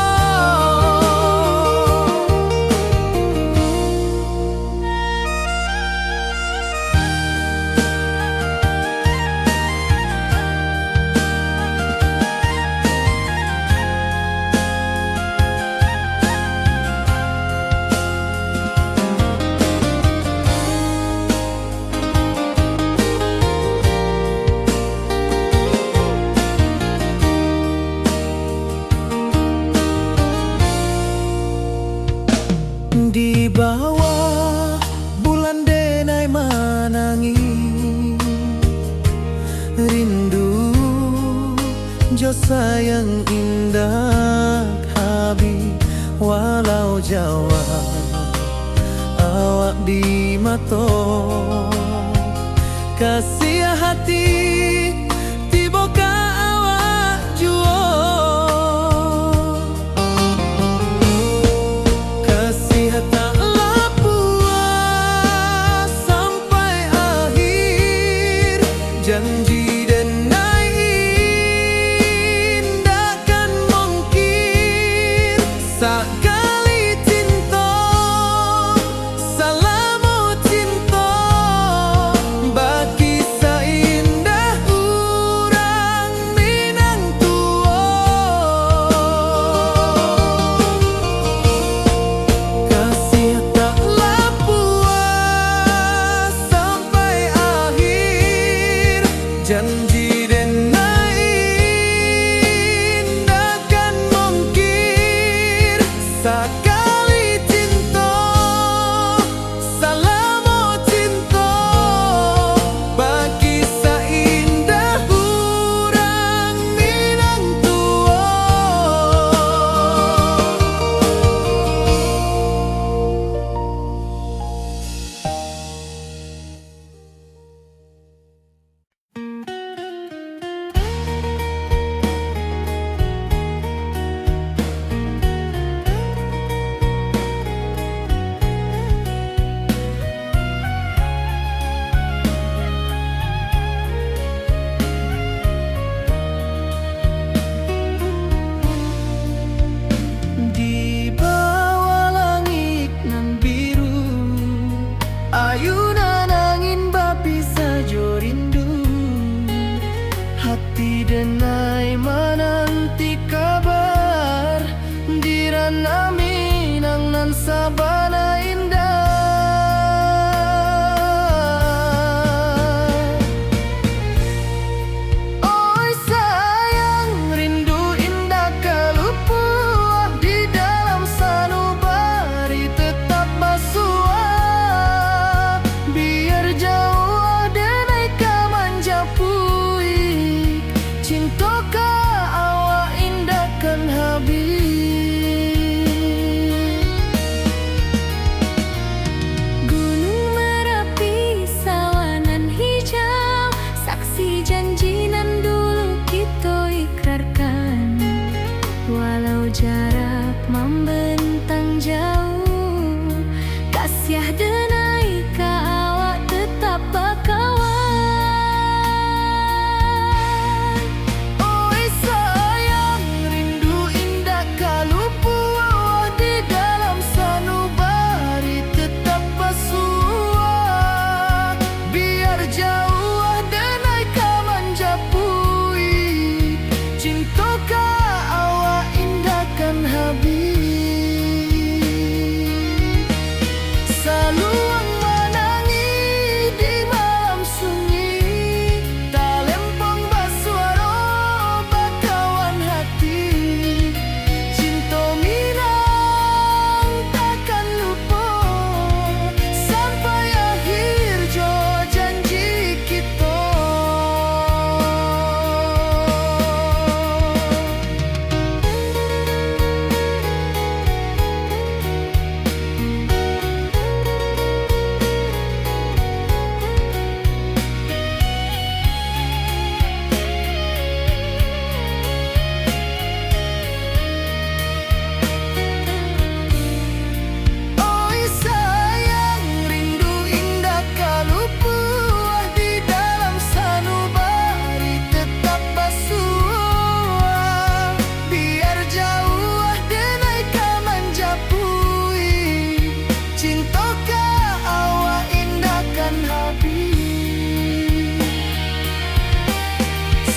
Di bawah bulan denai manangi, rindu jo sayang indah habi. Walau jawa awak di mata, kasih hati tiba ka awak jua. Kasih taklah puas sampai akhir, janji denai indah kan mungkir. Sekali cinta selama cinta, baki seindah urang Minang tua. Kasih taklah Sakali cinta, salamo cinta, bagi seindah urang minang tua. Di bawah langit nan biru, ayunan angin bapi sajo rindu. Hati denai menanti kabar, di ranah Minang nan sabana indah. Oi sayang, rindu indah kalupua, di dalam sanubari tetap basua. Biar jauh denai ka manjapui, cinta ka awak indah kan habis. Gunung Merapi, sawanan hijau, saksi janji nan dulu kita ikrarkan. Walau jarak membentang jauh, kasiah denai ka awak tetap bakawan. Oi sayang, rindu indah kalupua, di dalam sanubari tetap basua. Biar jauh denai ka manjapui, cinta ka awak indah kan habis. Saluang menangi di malam sunyi, talempong basuara bakawan hati. Cinta Minang takkan lupa, sampai akhir jo janji kita. Oi sayang, rindu indah kalupua, di dalam sanubari tetap basua. Biar jauh denai ka manjapui, cinta ka awak indah kan habis.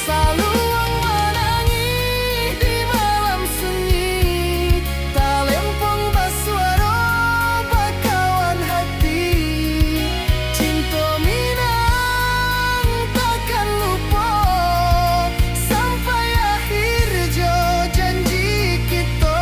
Saluang menangi di malam sunyi, talempong basuara bakawan hati. Cinta Minang takkan lupa, sampai akhir jo janji kita.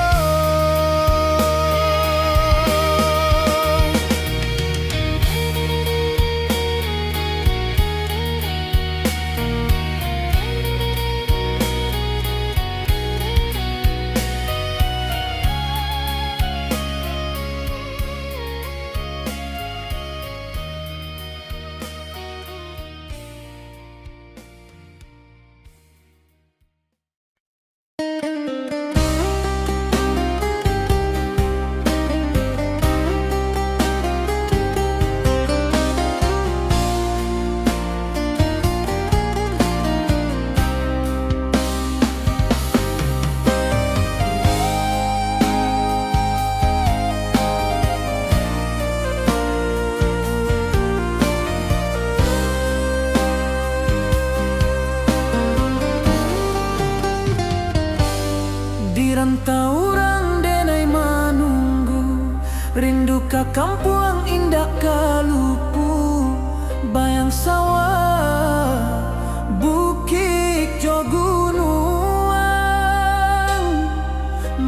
Rantau orang denai manunggu, rindu ka kampung indah kalupu. Bayang sawah, bukit jo gunung,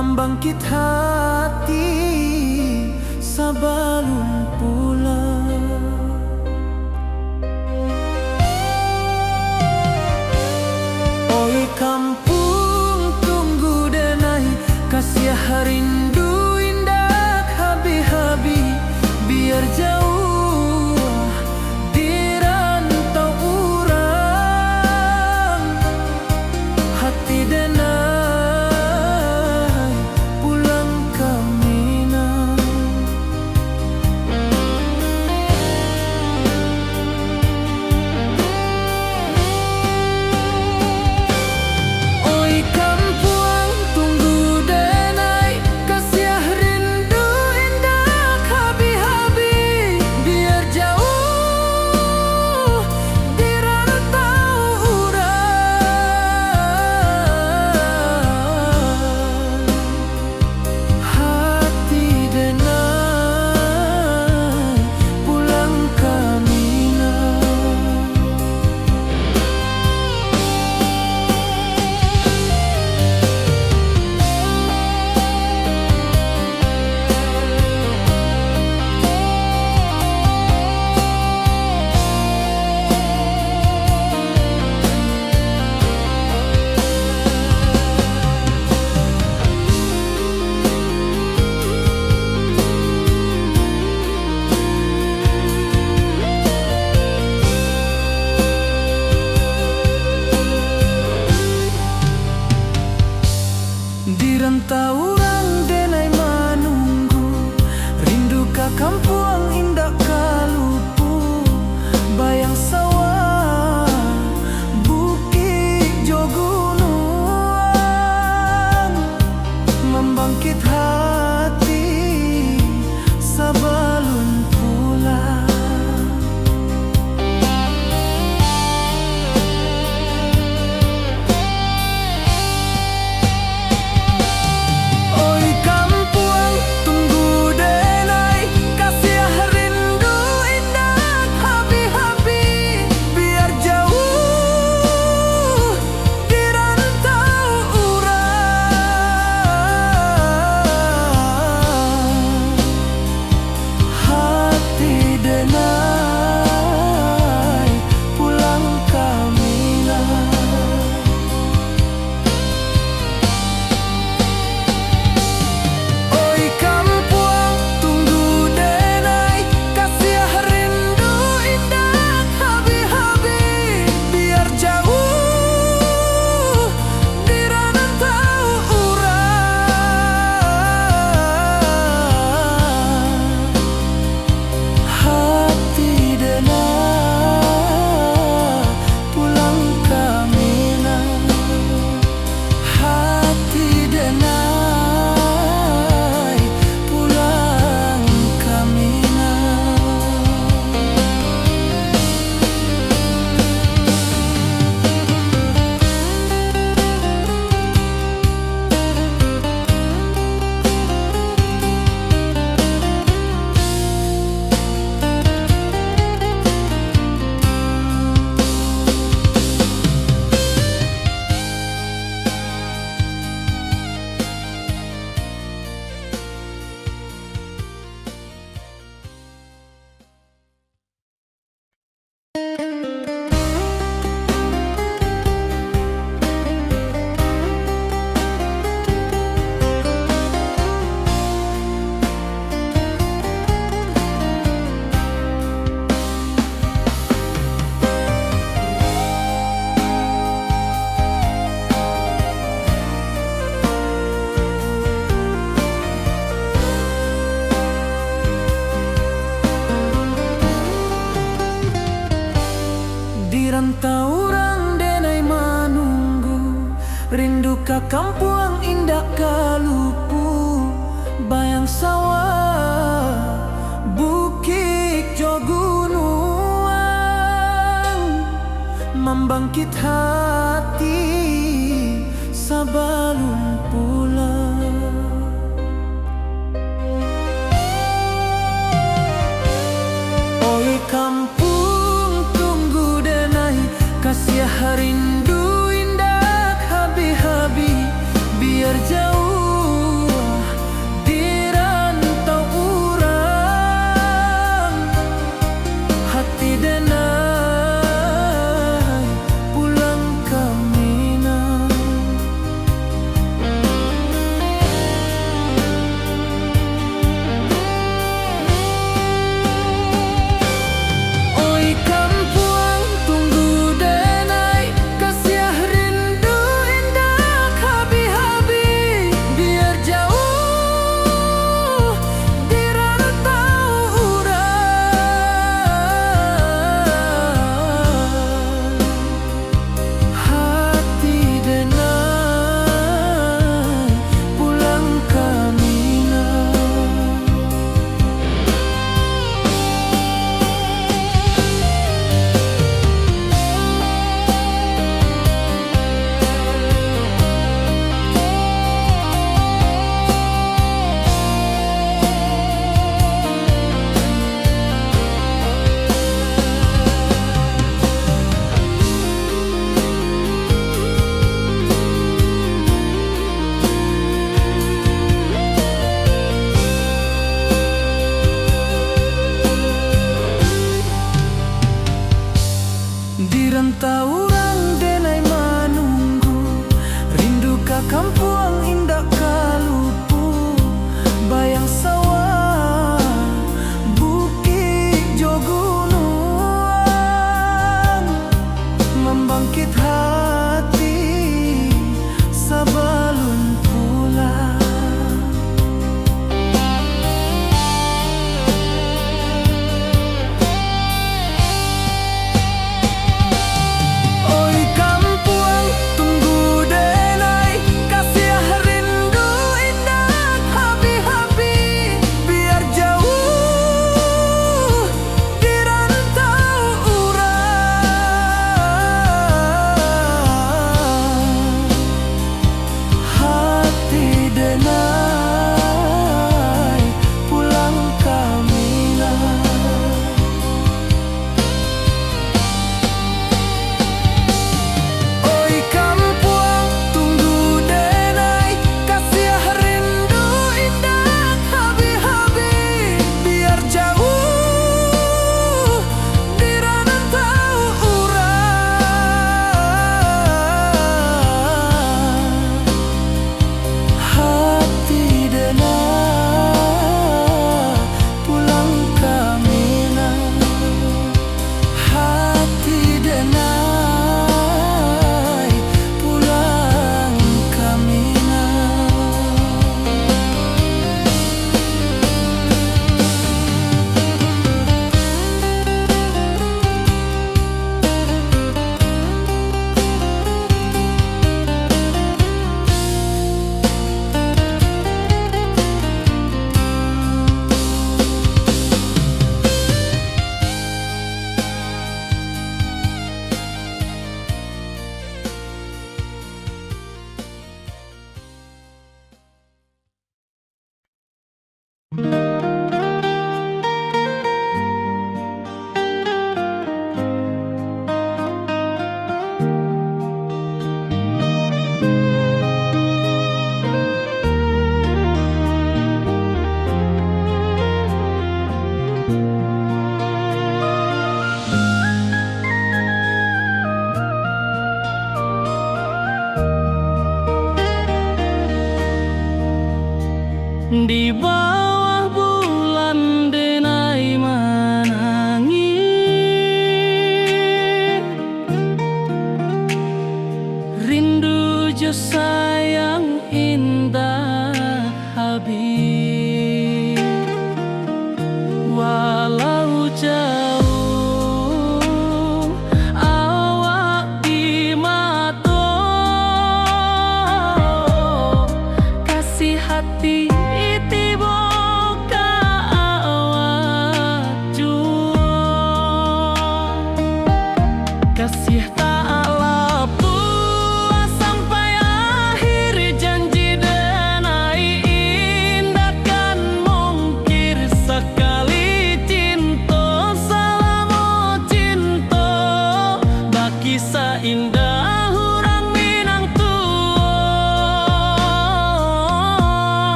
membangkit hati sebelum pulang. Oi kampung tunggu denai, kasih rindu indah habi-habi, biar jauh di rantau urang. Hati denai pulang ke Minang. Oi kampung tunggu denai, kasih rindu indah habi-habi, biar jauh di rantau urang. Hati denai pulang ke Minang. Di rantau urang denai menunggu, rindu ka kampung indah kalupu, bayang sawah bukit jo gunung, membangkit hati sebelum pulang. Oi kampung tunggu denai, kasih rindu indah habi-habi, biar jauh di rantau urang. Hati denai pulang ke Minang. Oi kampung tunggu denai, kasih rindu indah habi-habi, biar jauh di rantau urang. Hati denai pulang ke Minang. Hati denai pulang ke Minang. Di rantau urang denai menunggu, rindu ka kampung indah kalupu, bayang sawah bukit jo gunung, membangkit hati sebelum pulang. Oi kampung tunggu denai, kasih rindu indah habi-habi, biar jauh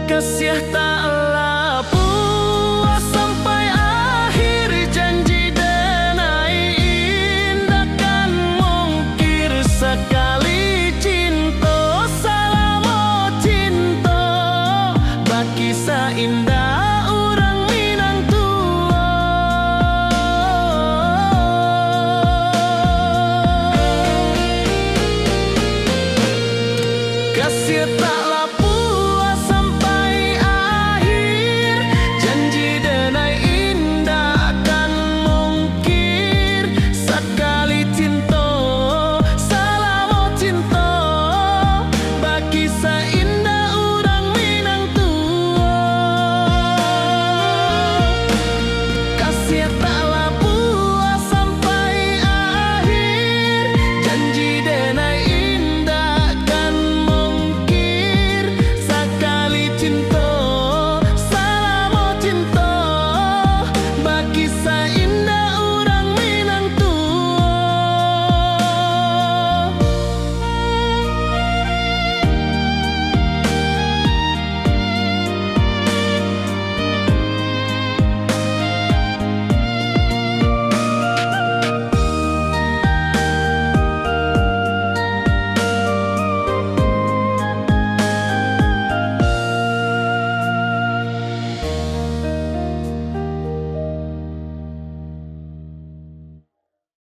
kasih tak